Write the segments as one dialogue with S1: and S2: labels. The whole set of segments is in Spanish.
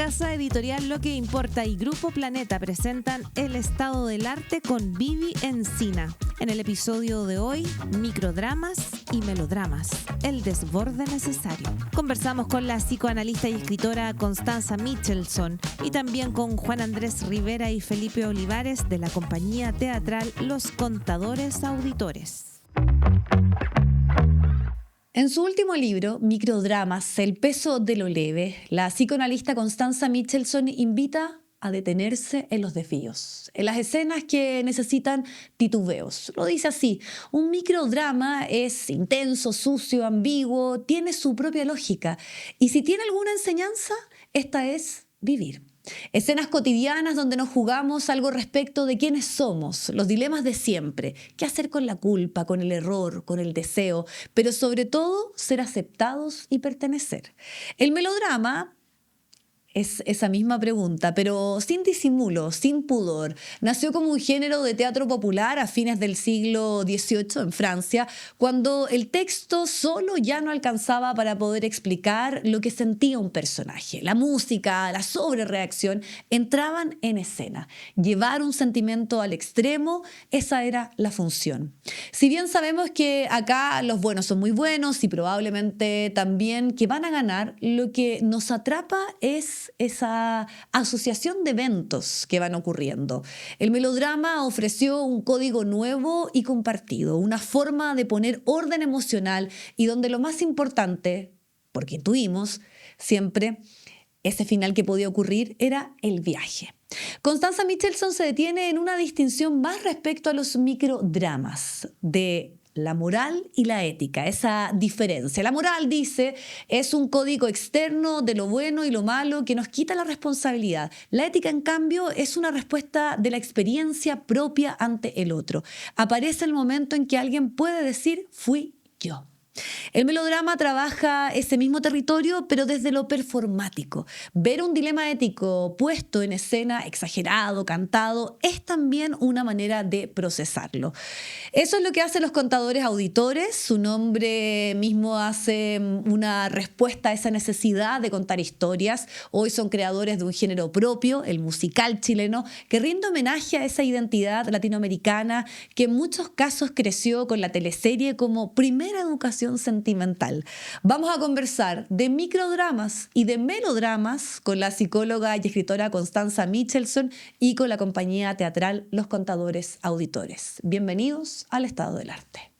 S1: Casa Editorial Lo que Importa y Grupo Planeta presentan El Estado del Arte con Vivi Encina. En el episodio de hoy, microdramas y melodramas, el desborde necesario. Conversamos con la psicoanalista y escritora Constanza Michelson y también con Juan Andrés Rivera y Felipe Olivares de la compañía teatral Los Contadores Auditores.
S2: En su último libro, Microdramas, el peso de lo leve, la psicoanalista Constanza Michelson invita a detenerse en los desvíos, en las escenas que necesitan titubeos. Lo dice así: un microdrama es intenso, sucio, ambiguo, tiene su propia lógica y si tiene alguna enseñanza, esta es vivir. Escenas cotidianas donde nos jugamos algo respecto de quiénes somos, los dilemas de siempre, qué hacer con la culpa, con el error, con el deseo, pero sobre todo ser aceptados y pertenecer. El melodrama es esa misma pregunta, pero sin disimulo, sin pudor. Nació como un género de teatro popular a fines del siglo XVIII en Francia, cuando el texto solo ya no alcanzaba para poder explicar lo que sentía un personaje. La música, la sobrereacción entraban en escena. Llevar un sentimiento al extremo, esa era la función. Si bien sabemos que acá los buenos son muy buenos y probablemente también que van a ganar, lo que nos atrapa es esa asociación de eventos que van ocurriendo. El melodrama ofreció un código nuevo y compartido, una forma de poner orden emocional y donde lo más importante, porque intuimos siempre, ese final que podía ocurrir era el viaje. Constanza Michelson se detiene en una distinción más respecto a los microdramas de la moral y la ética, esa diferencia. La moral, dice, es un código externo de lo bueno y lo malo que nos quita la responsabilidad. La ética, en cambio, es una respuesta de la experiencia propia ante el otro. Aparece el momento en que alguien puede decir, fui yo. El melodrama trabaja ese mismo territorio, pero desde lo performático. Ver un dilema ético puesto en escena, exagerado, cantado, es también una manera de procesarlo. Eso es lo que hacen los contadores auditores. Su nombre mismo hace una respuesta a esa necesidad de contar historias. Hoy son creadores de un género propio, el musical chileno, que rinde homenaje a esa identidad latinoamericana que en muchos casos creció con la teleserie como primera educación sentimental. Vamos a conversar de microdramas y de melodramas con la psicóloga y escritora Constanza Michelson y con la compañía teatral Los Contadores Auditores. Bienvenidos al Estado del Arte.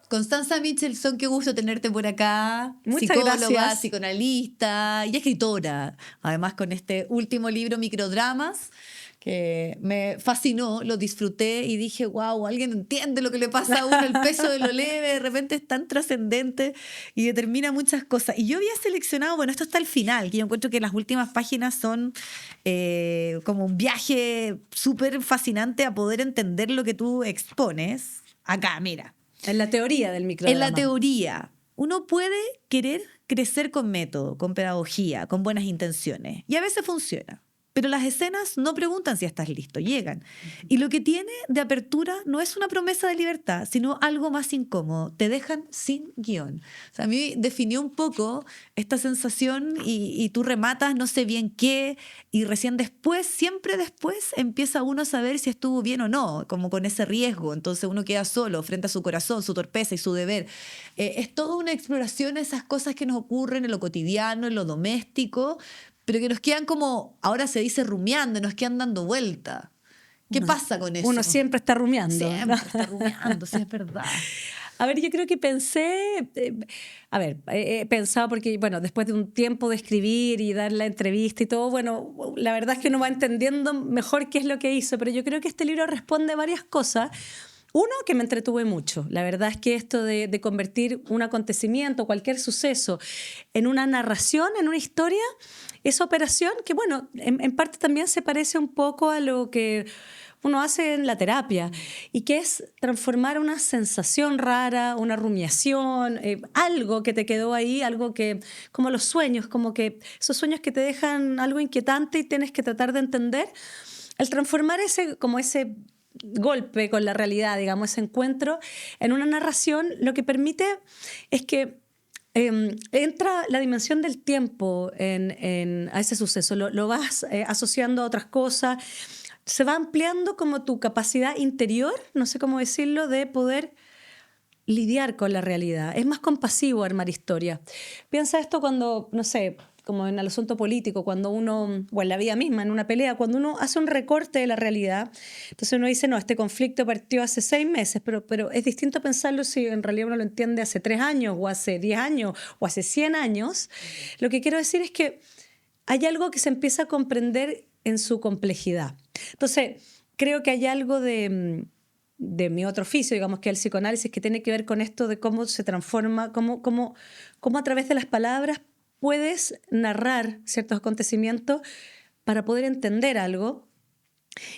S2: Constanza Michelson, qué gusto tenerte por acá.
S3: Muchas
S2: psicóloga,
S3: gracias.
S2: psicoanalista y escritora. Además, con este último libro, Microdramas, que me fascinó, lo disfruté y dije, wow, alguien entiende lo que le pasa a uno, el peso de lo leve, de repente es tan trascendente y determina muchas cosas. Y yo había seleccionado, bueno, esto está al final, que yo encuentro que las últimas páginas son como un viaje súper fascinante a poder entender lo que tú expones. Acá, mira.
S3: En la teoría del microdrama.
S2: En la teoría, uno puede querer crecer con método, con pedagogía, con buenas intenciones. Y a veces funciona. Pero las escenas no preguntan si estás listo, llegan. Y lo que tiene de apertura no es una promesa de libertad, sino algo más incómodo. Te dejan sin guión. O sea, a mí definió un poco esta sensación y tú rematas no sé bien qué y recién después, siempre después, empieza uno a saber si estuvo bien o no, como con ese riesgo. Entonces uno queda solo frente a su corazón, su torpeza y su deber. Es toda una exploración de esas cosas que nos ocurren en lo cotidiano, en lo doméstico, pero que nos quedan como, ahora se dice rumiando, nos quedan dando vuelta. ¿Qué pasa con eso?
S3: Uno siempre está rumiando.
S2: Siempre está rumiando, sí, es verdad.
S3: A ver, yo creo que pensé, he pensado porque, bueno, después de un tiempo de escribir y dar la entrevista y todo, bueno, la verdad es que uno va entendiendo mejor qué es lo que hizo, pero yo creo que este libro responde a varias cosas. Uno, que me entretuve mucho. La verdad es que esto de convertir un acontecimiento, cualquier suceso, en una narración, en una historia, esa operación que, bueno, en parte también se parece un poco a lo que uno hace en la terapia y que es transformar una sensación rara, una rumiación, algo que te quedó ahí, algo que, como los sueños, como que esos sueños que te dejan algo inquietante y tienes que tratar de entender, al transformar ese golpe con la realidad, digamos, ese encuentro en una narración, lo que permite es que entra la dimensión del tiempo a ese suceso, lo vas asociando a otras cosas, se va ampliando como tu capacidad interior, no sé cómo decirlo, de poder lidiar con la realidad. Es más compasivo armar historia. Piensa esto cuando, no sé, como en el asunto político, cuando uno, o en la vida misma, en una pelea, cuando uno hace un recorte de la realidad, entonces uno dice, no, este conflicto partió hace 6 meses, pero es distinto pensarlo si en realidad uno lo entiende hace 3 años, o hace 10 años, o hace 100 años. Lo que quiero decir es que hay algo que se empieza a comprender en su complejidad. Entonces, creo que hay algo de mi otro oficio, digamos, que es el psicoanálisis, que tiene que ver con esto de cómo se transforma, cómo a través de las palabras puedes narrar ciertos acontecimientos para poder entender algo.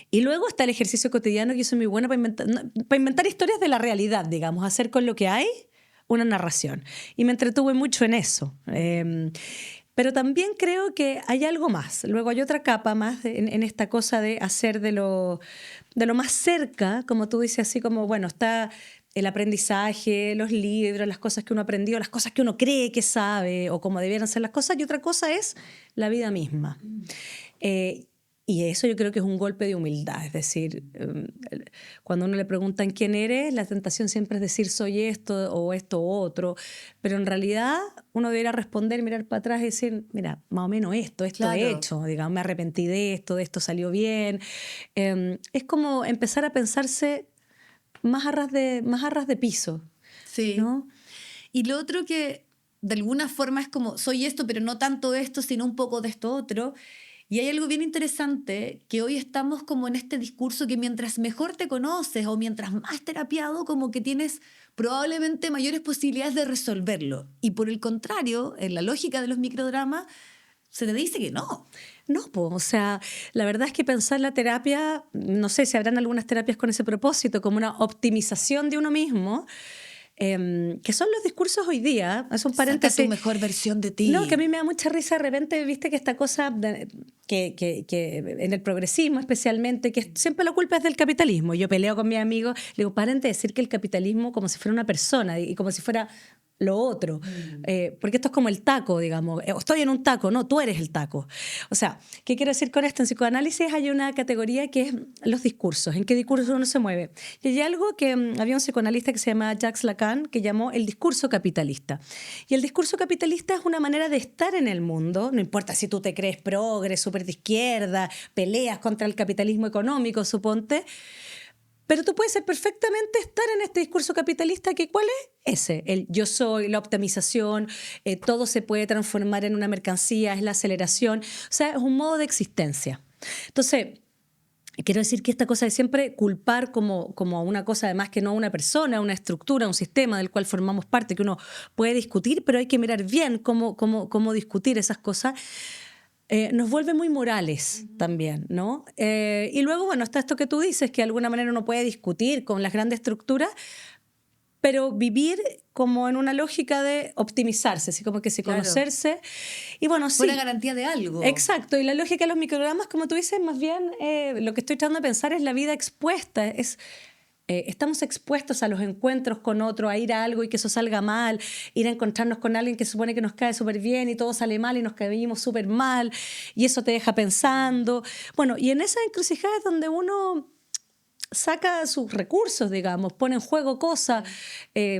S3: Y luego está el ejercicio cotidiano, que yo soy muy buena para inventar historias de la realidad, digamos, hacer con lo que hay una narración. Y me entretuve mucho en eso. Pero también creo que hay algo más. Luego hay otra capa más en esta cosa de hacer de lo más cerca, como tú dices, así como, bueno, está el aprendizaje, los libros, las cosas que uno aprendió, las cosas que uno cree que sabe o cómo debieran ser las cosas, y otra cosa es la vida misma. Y eso yo creo que es un golpe de humildad, es decir, cuando uno le preguntan quién eres, la tentación siempre es decir soy esto o otro, pero en realidad uno debería responder, mirar para atrás y decir, mira, más o menos esto claro. He hecho, digamos, me arrepentí de esto salió bien. Es como empezar a pensarse más a ras de piso.
S2: Sí.
S3: ¿No?
S2: Y lo otro que de alguna forma es como soy esto, pero no tanto esto, sino un poco de esto otro. Y hay algo bien interesante, que hoy estamos como en este discurso que mientras mejor te conoces o mientras más terapiado, como que tienes probablemente mayores posibilidades de resolverlo. Y por el contrario, en la lógica de los microdramas, se te dice que no.
S3: No, pues, o sea, la verdad es que pensar la terapia, no sé si habrán algunas terapias con ese propósito, como una optimización de uno mismo, que son los discursos hoy día. Es un paréntesis.
S2: Saca tu mejor versión de ti.
S3: No, que a mí me da mucha risa de repente, viste que esta cosa que en el progresismo especialmente, que siempre la culpa es del capitalismo. Yo peleo con mis amigos, le digo, paren de decir que el capitalismo como si fuera una persona y como si fuera lo otro, porque esto es como el taco, digamos, estoy en un taco, no, tú eres el taco. O sea, ¿qué quiero decir con esto? En psicoanálisis hay una categoría que es los discursos, en qué discurso uno se mueve. Y hay algo que había un psicoanalista que se llama Jacques Lacan, que llamó el discurso capitalista. Y el discurso capitalista es una manera de estar en el mundo, no importa si tú te crees progre, súper de izquierda, peleas contra el capitalismo económico, suponte, pero tú puedes perfectamente estar en este discurso capitalista que ¿cuál es? Ese, el yo soy, la optimización, todo se puede transformar en una mercancía, es la aceleración, o sea, es un modo de existencia. Entonces, quiero decir que esta cosa de siempre culpar como a una cosa además que no a una persona, a una estructura, a un sistema del cual formamos parte, que uno puede discutir, pero hay que mirar bien cómo discutir esas cosas. Nos vuelve muy morales también, ¿no? Y luego, bueno, está esto que tú dices, que de alguna manera uno puede discutir con las grandes estructuras, pero vivir como en una lógica de optimizarse, así como que se conocerse. Y bueno, sí.
S2: Una garantía de algo.
S3: Exacto, y la lógica de los microdramas, como tú dices, más bien lo que estoy tratando de pensar es la vida expuesta, estamos expuestos a los encuentros con otro, a ir a algo y que eso salga mal, ir a encontrarnos con alguien que supone que nos cae súper bien y todo sale mal y nos caímos súper mal y eso te deja pensando. Bueno, y en esas encrucijadas es donde uno saca sus recursos, digamos, pone en juego cosas,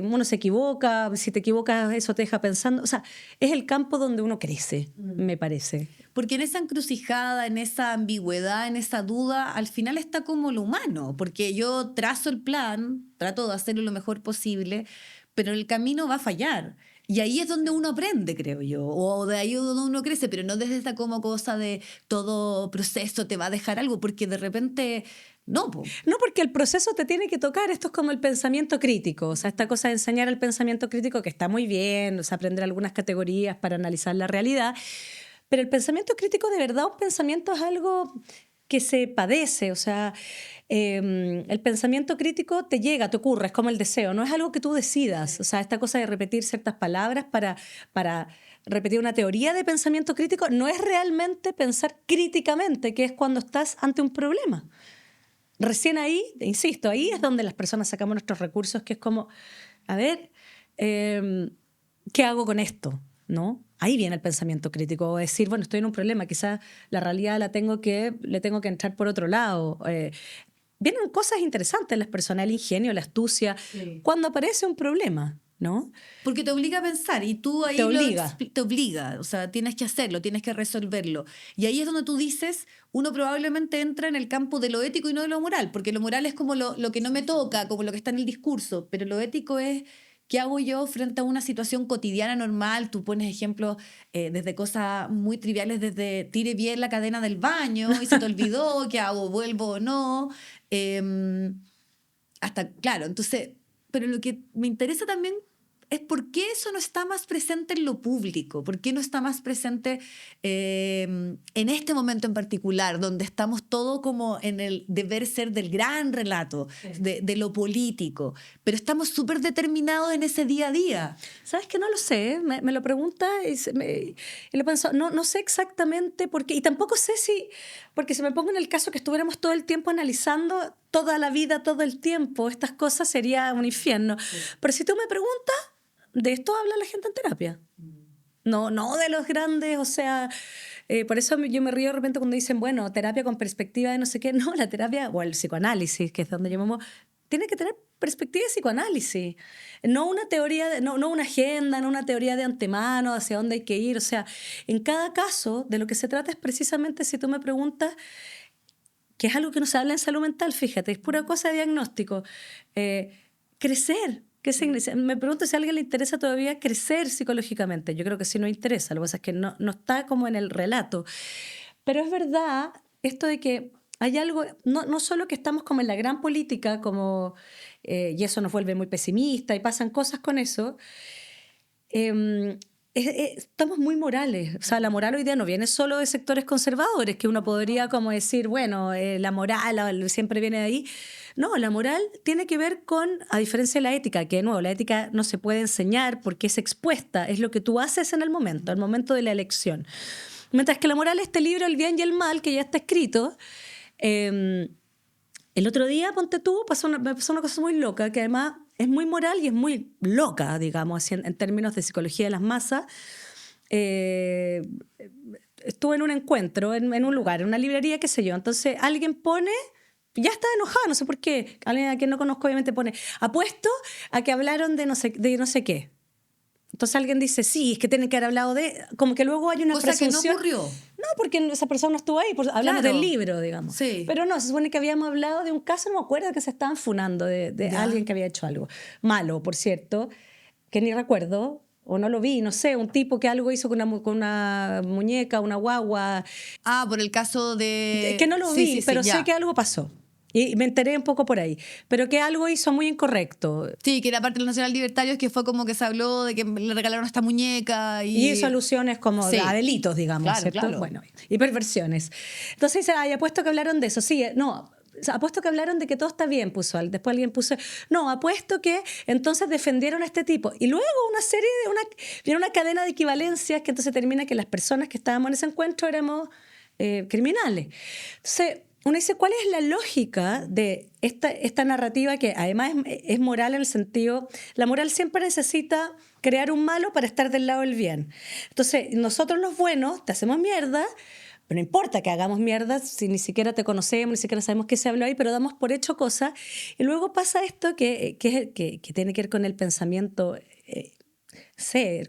S3: uno se equivoca, si te equivocas eso te deja pensando, o sea, es el campo donde uno crece, me parece.
S2: Porque en esa encrucijada, en esa ambigüedad, en esa duda, al final está como lo humano, porque yo trazo el plan, trato de hacerlo lo mejor posible, pero el camino va a fallar. Y ahí es donde uno aprende, creo yo, o de ahí es donde uno crece, pero no desde esta como cosa de todo proceso te va a dejar algo, porque de repente... No,
S3: porque el proceso te tiene que tocar. Esto es como el pensamiento crítico, o sea, esta cosa de enseñar el pensamiento crítico que está muy bien, o sea, aprender algunas categorías para analizar la realidad, pero el pensamiento crítico de verdad, un pensamiento es algo que se padece, o sea, el pensamiento crítico te llega, te ocurre, es como el deseo, no es algo que tú decidas, o sea, esta cosa de repetir ciertas palabras para repetir una teoría de pensamiento crítico no es realmente pensar críticamente, que es cuando estás ante un problema. recién ahí, insisto, ahí es donde las personas sacamos nuestros recursos, que es como, a ver, ¿qué hago con esto? ¿No? Ahí viene el pensamiento crítico, o decir, bueno, estoy en un problema, quizás la realidad le tengo que entrar por otro lado. Vienen cosas interesantes en las personas, el ingenio, la astucia, cuando aparece un problema, ¿no?
S2: Porque te obliga a pensar y tú ahí te obliga, o sea, tienes que hacerlo, tienes que resolverlo. Y ahí es donde tú dices, uno probablemente entra en el campo de lo ético y no de lo moral, porque lo moral es como lo que no me toca, como lo que está en el discurso, pero lo ético es ¿qué hago yo frente a una situación cotidiana normal? Tú pones ejemplos desde cosas muy triviales, desde tire bien la cadena del baño y se te olvidó, ¿qué hago? ¿Vuelvo o no? Hasta, claro, entonces, pero lo que me interesa también es por qué eso no está más presente en lo público, por qué no está más presente en este momento en particular, donde estamos todos como en el deber ser del gran relato, de lo político, pero estamos súper determinados en ese día a día.
S3: ¿Sabes qué? No lo sé, me lo pregunta y lo pienso, no sé exactamente por qué, y tampoco sé si, porque si me pongo en el caso que estuviéramos todo el tiempo analizando toda la vida, todo el tiempo, estas cosas sería un infierno. Sí. Pero si tú me preguntas, de esto habla la gente en terapia. No de los grandes, o sea, por eso yo me río de repente cuando dicen, bueno, terapia con perspectiva de no sé qué. No, la terapia, o el psicoanálisis, que es donde llamamos, tiene que tener perspectiva de psicoanálisis. No una teoría, no una agenda, no una teoría de antemano hacia dónde hay que ir. O sea, en cada caso, de lo que se trata es precisamente, si tú me preguntas, que es algo que no se habla en salud mental, fíjate, es pura cosa de diagnóstico. Crecer. ¿Qué significa? Me pregunto si a alguien le interesa todavía crecer psicológicamente. Yo creo que sí nos interesa, lo que pasa es que no está como en el relato. Pero es verdad esto de que hay algo, no solo que estamos como en la gran política, como, y eso nos vuelve muy pesimista y pasan cosas con eso, estamos muy morales. O sea, la moral hoy día no viene solo de sectores conservadores, que uno podría como decir, bueno, la moral siempre viene de ahí. No, la moral tiene que ver con, a diferencia de la ética, que de nuevo, la ética no se puede enseñar porque es expuesta, es lo que tú haces en el momento de la elección. Mientras que la moral es este libro, El bien y el mal, que ya está escrito. El otro día, ponte tú, me pasó una cosa muy loca, que además es muy moral y es muy loca, digamos, en términos de psicología de las masas. Estuve en un encuentro, en un lugar, en una librería, qué sé yo. Entonces alguien pone, ya está enojado, no sé por qué, alguien a quien no conozco obviamente pone, apuesto a que hablaron de no sé qué. Entonces alguien dice, sí, es que tienen que haber hablado de... Como que luego hay una presunción...
S2: Cosa que no ocurrió.
S3: No, porque esa persona no estuvo ahí, hablamos del libro, digamos.
S2: Sí.
S3: Pero no, se supone que habíamos hablado de un caso, no me acuerdo, que se estaban funando de alguien que había hecho algo malo, por cierto, que ni recuerdo, o no lo vi, no sé, un tipo que algo hizo con una muñeca, una guagua.
S2: Ah, por el caso de...
S3: Que no lo vi, pero sé que algo pasó. Y me enteré un poco por ahí. Pero que algo hizo muy incorrecto.
S2: Sí, que era parte de los nacional libertarios, que fue como que se habló de que le regalaron esta muñeca. Y
S3: hizo alusiones como a delitos, digamos,
S2: claro,
S3: ¿cierto?
S2: Claro.
S3: Bueno, y perversiones. Entonces dice, ay, apuesto que hablaron de eso. Sí, no, apuesto que hablaron de que todo está bien, puso. Después alguien puso, no, apuesto que entonces defendieron a este tipo. Y luego viene una cadena de equivalencias que entonces termina que las personas que estábamos en ese encuentro éramos criminales. Entonces... uno dice, ¿cuál es la lógica de esta narrativa que además es moral en el sentido... La moral siempre necesita crear un malo para estar del lado del bien. Entonces, nosotros los buenos te hacemos mierda, pero no importa que hagamos mierda si ni siquiera te conocemos, ni siquiera sabemos qué se habló ahí, pero damos por hecho cosas. Y luego pasa esto que tiene que ver con el pensamiento...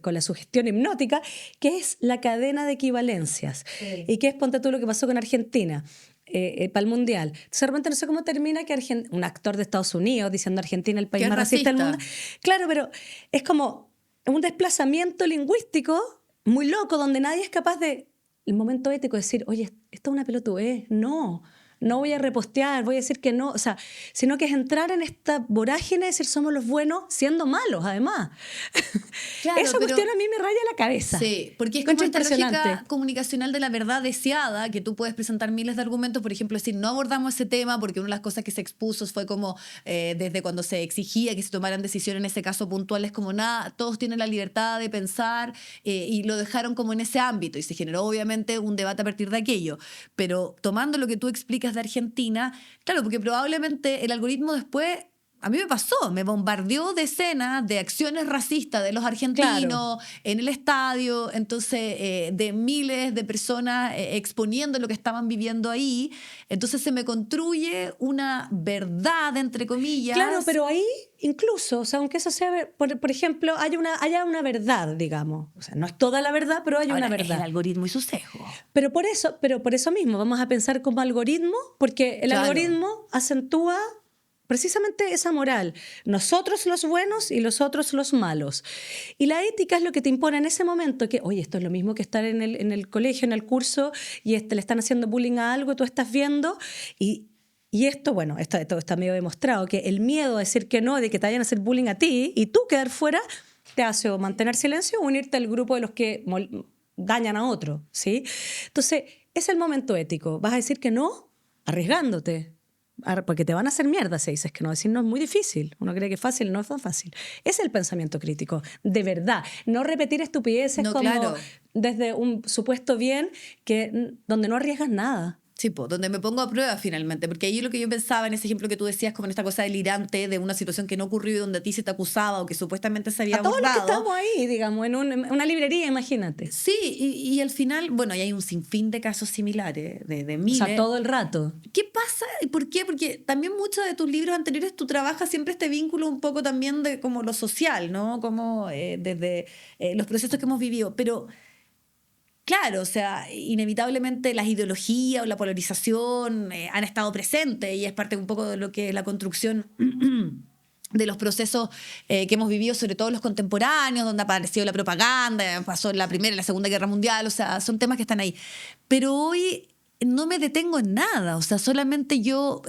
S3: con la sugestión hipnótica, que es la cadena de equivalencias. Sí. Y que es, ponte tú, lo que pasó con Argentina. Para el Mundial. Entonces, de repente no sé cómo termina que un actor de Estados Unidos diciendo Argentina el país más racista del mundo. Claro, pero es como un desplazamiento lingüístico muy loco donde nadie es capaz de, el momento ético, decir, oye, esto es una pelotudez. No voy a repostear, voy a decir que no, o sea, sino que es entrar en esta vorágine de decir somos los buenos siendo malos, además. Claro, esa cuestión a mí me raya la cabeza.
S2: Sí, porque es como esta lógica comunicacional de la verdad deseada, que tú puedes presentar miles de argumentos, por ejemplo, decir no abordamos ese tema porque una de las cosas que se expuso fue como desde cuando se exigía que se tomaran decisiones en ese caso puntuales, como nada, todos tienen la libertad de pensar y lo dejaron como en ese ámbito y se generó obviamente un debate a partir de aquello. Pero tomando lo que tú explicas de Argentina, claro, porque probablemente el algoritmo después, a mí me pasó, me bombardeó de escenas de acciones racistas de los argentinos en el estadio, entonces de miles de personas exponiendo lo que estaban viviendo ahí. Entonces se me construye una verdad, entre comillas.
S3: Claro, pero ahí incluso, o sea, aunque eso sea, por ejemplo, haya una verdad, digamos. O sea, no es toda la verdad, pero hay una verdad.
S2: El algoritmo y su sesgo.
S3: Pero por eso mismo, vamos a pensar como algoritmo, porque el algoritmo acentúa precisamente esa moral. Nosotros los buenos y los otros los malos. Y la ética es lo que te impone en ese momento, que, oye, esto es lo mismo que estar en el colegio, en el curso, y le están haciendo bullying a algo, tú estás viendo, y esto, bueno, esto está medio demostrado, que el miedo a decir que no, de que te vayan a hacer bullying a ti, y tú quedar fuera, te hace o mantener silencio o unirte al grupo de los que dañan a otro, ¿sí? Entonces, es el momento ético. ¿Vas a decir que no? Arriesgándote. Porque te van a hacer mierda si dices que no. Decir no es muy difícil. Uno cree que es fácil, no es tan fácil. Es el pensamiento crítico, de verdad. No repetir estupideces como desde un supuesto bien donde no arriesgas nada.
S2: Sí, donde me pongo a prueba finalmente, porque ahí lo que yo pensaba en ese ejemplo que tú decías, como en esta cosa delirante de una situación que no ocurrió y donde a ti se te acusaba o que supuestamente se había abordado.
S3: A todos los que estamos ahí, digamos, en una librería, imagínate.
S2: Sí, y al final, bueno, y hay un sinfín de casos similares, de miles.
S3: O sea, todo el rato.
S2: ¿Qué pasa? ¿Y por qué? Porque también muchos de tus libros anteriores tú trabajas siempre este vínculo un poco también de como lo social, ¿no? Como desde los procesos que hemos vivido, pero... Claro, o sea, inevitablemente las ideologías o la polarización han estado presentes y es parte un poco de lo que la construcción de los procesos que hemos vivido, sobre todo los contemporáneos, donde ha aparecido la propaganda, pasó en la Primera y la Segunda Guerra Mundial, o sea, son temas que están ahí. Pero hoy no me detengo en nada, o sea, solamente yo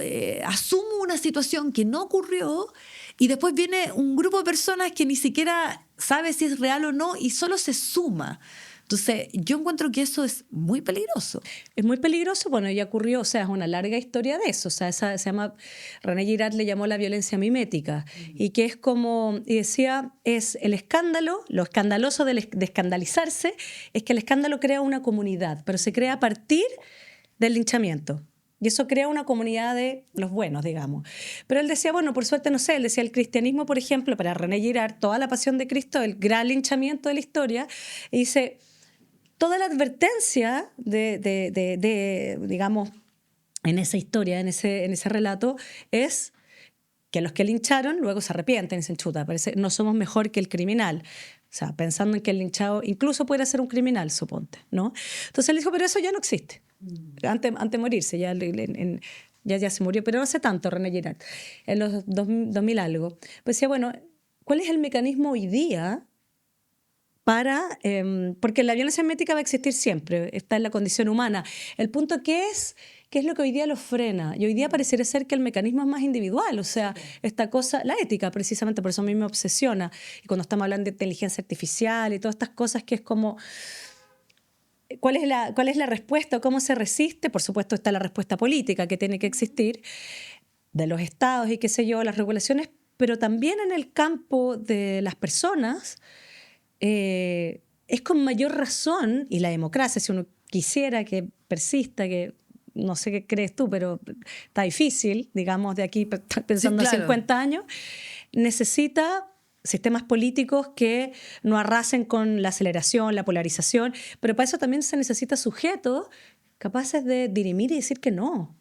S2: asumo una situación que no ocurrió y después viene un grupo de personas que ni siquiera sabe si es real o no y solo se suma. Entonces, yo encuentro que eso es muy peligroso.
S3: Es muy peligroso, bueno, ya ocurrió, o sea, es una larga historia de eso. O sea, se llama, René Girard le llamó la violencia mimética, y que es como, y decía, es el escándalo, lo escandaloso de escandalizarse, es que el escándalo crea una comunidad, pero se crea a partir del linchamiento. Y eso crea una comunidad de los buenos, digamos. Pero él decía, bueno, por suerte, no sé, él decía el cristianismo, por ejemplo, para René Girard, toda la pasión de Cristo, el gran linchamiento de la historia, y dice... Toda la advertencia digamos, en esa historia, en ese relato, es que los que lincharon luego se arrepienten y dicen, chuta, parece, no somos mejor que el criminal. O sea, pensando en que el linchado incluso puede ser un criminal, suponte, ¿no? Entonces él dijo, pero eso ya no existe. Antes de morirse, ya se murió, pero no hace tanto, René Girard, en los 2000 algo. Pues decía, bueno, ¿cuál es el mecanismo hoy día porque la violencia mimética va a existir siempre, está en la condición humana? El punto ¿qué es lo que hoy día lo frena? Y hoy día pareciera ser que el mecanismo es más individual, o sea, esta cosa, la ética precisamente, por eso a mí me obsesiona. Y cuando estamos hablando de inteligencia artificial y todas estas cosas que es como... ¿Cuál es la respuesta o cómo se resiste? Por supuesto está la respuesta política que tiene que existir, de los estados y qué sé yo, las regulaciones, pero también en el campo de las personas... es con mayor razón, y la democracia, si uno quisiera que persista, que no sé qué crees tú, pero está difícil, digamos, de aquí pensando sí, claro, 50 años, necesita sistemas políticos que no arrasen con la aceleración, la polarización, pero para eso también se necesita sujetos capaces de dirimir y decir que no.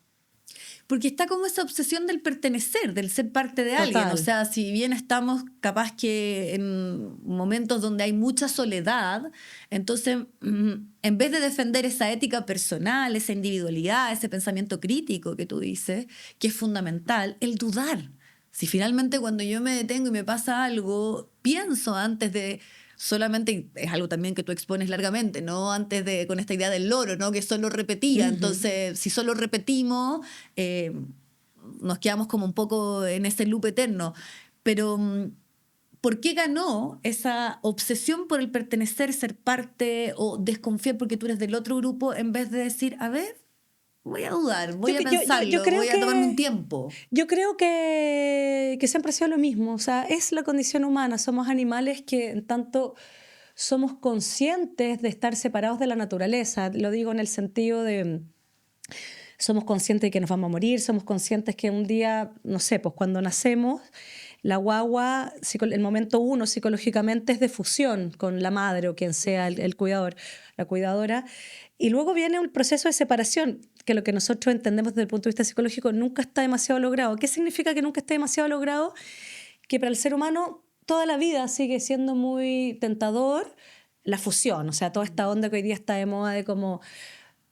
S2: Porque está como esa obsesión del pertenecer, del ser parte de alguien. O sea, si bien estamos capaz que en momentos donde hay mucha soledad, entonces en vez de defender esa ética personal, esa individualidad, ese pensamiento crítico que tú dices, que es fundamental, el dudar. Si finalmente cuando yo me detengo y me pasa algo, pienso antes de... Solamente es algo también que tú expones largamente, ¿no? Antes de, con esta idea del loro, ¿no? Que solo repetía. Entonces, si solo repetimos, nos quedamos como un poco en ese loop eterno. Pero, ¿por qué ganó esa obsesión por el pertenecer, ser parte o desconfiar porque tú eres del otro grupo en vez de decir, a ver, voy a dudar, voy a pensarlo, voy a tomarme un tiempo?
S3: Yo creo que siempre ha sido lo mismo. O sea, es la condición humana. Somos animales que en tanto somos conscientes de estar separados de la naturaleza. Lo digo en el sentido somos conscientes de que nos vamos a morir, somos conscientes que un día, no sé, pues cuando nacemos, la guagua, el momento uno psicológicamente es de fusión con la madre o quien sea el cuidador, la cuidadora, y luego viene un proceso de separación, que lo que nosotros entendemos desde el punto de vista psicológico nunca está demasiado logrado. ¿Qué significa que nunca esté demasiado logrado? Que para el ser humano toda la vida sigue siendo muy tentador la fusión, o sea, toda esta onda que hoy día está de moda de como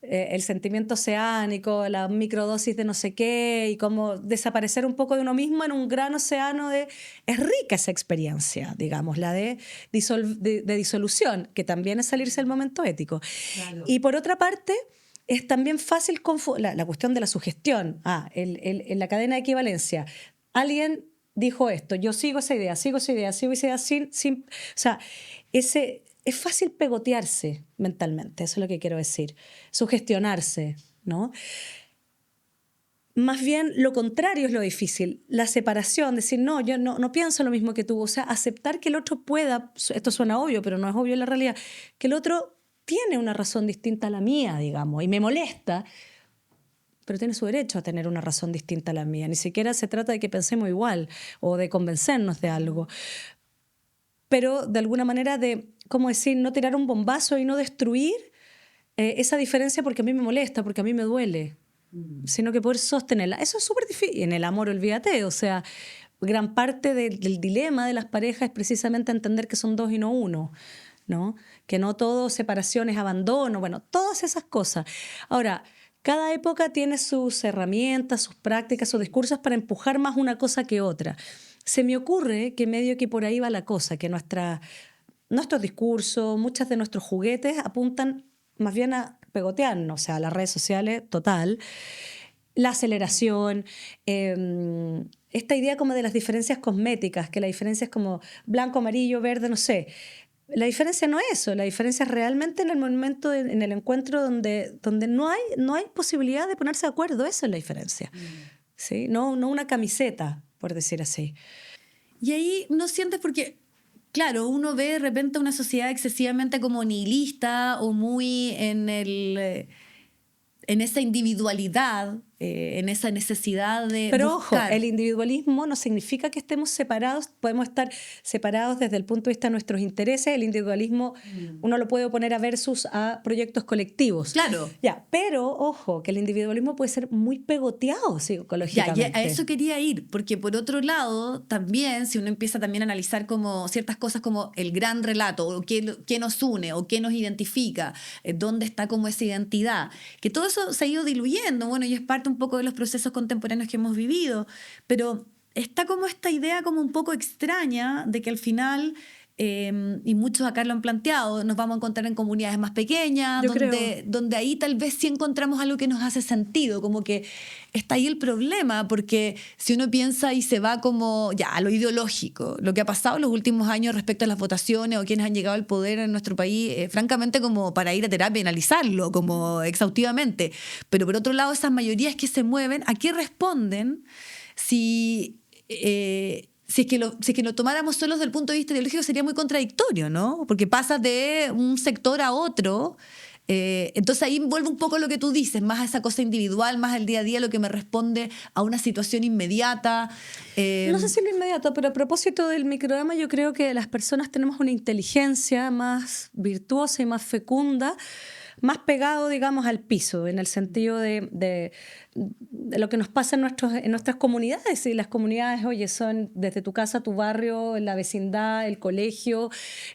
S3: el sentimiento oceánico, la microdosis de no sé qué, y como desaparecer un poco de uno mismo en un gran océano de... Es rica esa experiencia, digamos, la de disolución, que también es salirse del momento ético. Claro. Y por otra parte, es también fácil la cuestión de la sugestión, en la cadena de equivalencia. Alguien dijo esto, yo sigo esa idea, sigo esa idea, o sea, es fácil pegotearse mentalmente, eso es lo que quiero decir, sugestionarse, ¿no? Más bien lo contrario es lo difícil, la separación, decir, no, yo no pienso lo mismo que tú, o sea, aceptar que el otro pueda, esto suena obvio, pero no es obvio en la realidad, que el otro tiene una razón distinta a la mía, digamos, y me molesta, pero tiene su derecho a tener una razón distinta a la mía. Ni siquiera se trata de que pensemos igual o de convencernos de algo. Pero de alguna manera de, ¿cómo decir?, no tirar un bombazo y no destruir esa diferencia porque a mí me molesta, porque a mí me duele, sino que poder sostenerla. Eso es súper difícil. En el amor, olvídate. O sea, gran parte del dilema de las parejas es precisamente entender que son dos y no uno, ¿no? Que no todo separación es abandono, bueno, todas esas cosas. Ahora, cada época tiene sus herramientas, sus prácticas, sus discursos para empujar más una cosa que otra. Se me ocurre que medio que por ahí va la cosa, que nuestros discursos, muchos de nuestros juguetes apuntan más bien a pegotearnos, o sea, las redes sociales, total. La aceleración, esta idea como de las diferencias cosméticas, que la diferencia es como blanco, amarillo, verde, no sé. La diferencia no es eso, la diferencia es realmente en el momento, en el encuentro donde no hay posibilidad de ponerse de acuerdo, esa es la diferencia. ¿Sí? No una camiseta, por decir así.
S2: Y ahí no sientes porque, claro, uno ve de repente una sociedad excesivamente como nihilista o muy en esa individualidad, en esa necesidad de
S3: Pero
S2: buscar.
S3: ojo, el individualismo no significa que estemos separados, podemos estar separados desde el punto de vista de nuestros intereses. El individualismo uno lo puede poner a versus a proyectos colectivos.
S2: Claro.
S3: Ya, pero ojo, que el individualismo puede ser muy pegoteado psicológicamente.
S2: Ya, a eso quería ir, porque por otro lado, también, si uno empieza también a analizar como ciertas cosas como el gran relato, o qué nos une, o qué nos identifica, dónde está como esa identidad, que todo eso se ha ido diluyendo, bueno, y es parte un poco de los procesos contemporáneos que hemos vivido, pero está como esta idea como un poco extraña de que al final, y muchos acá lo han planteado, nos vamos a encontrar en comunidades más pequeñas, donde ahí tal vez sí encontramos algo que nos hace sentido, como que está ahí el problema, porque si uno piensa y se va como ya a lo ideológico, lo que ha pasado en los últimos años respecto a las votaciones o quienes han llegado al poder en nuestro país, francamente como para ir a terapia y analizarlo como exhaustivamente, pero por otro lado esas mayorías que se mueven, ¿a qué responden si es que lo tomáramos solo desde el punto de vista ideológico sería muy contradictorio, ¿no? Porque pasa de un sector a otro. Entonces ahí vuelve un poco lo que tú dices, más a esa cosa individual, más al día a día, lo que me responde a una situación inmediata.
S3: No sé si lo inmediato, pero a propósito del microdrama, yo creo que las personas tenemos una inteligencia más virtuosa y más fecunda, más pegado, digamos, al piso, en el sentido de lo que nos pasa en nuestras comunidades. Y las comunidades, oye, son desde tu casa, tu barrio, la vecindad, el colegio.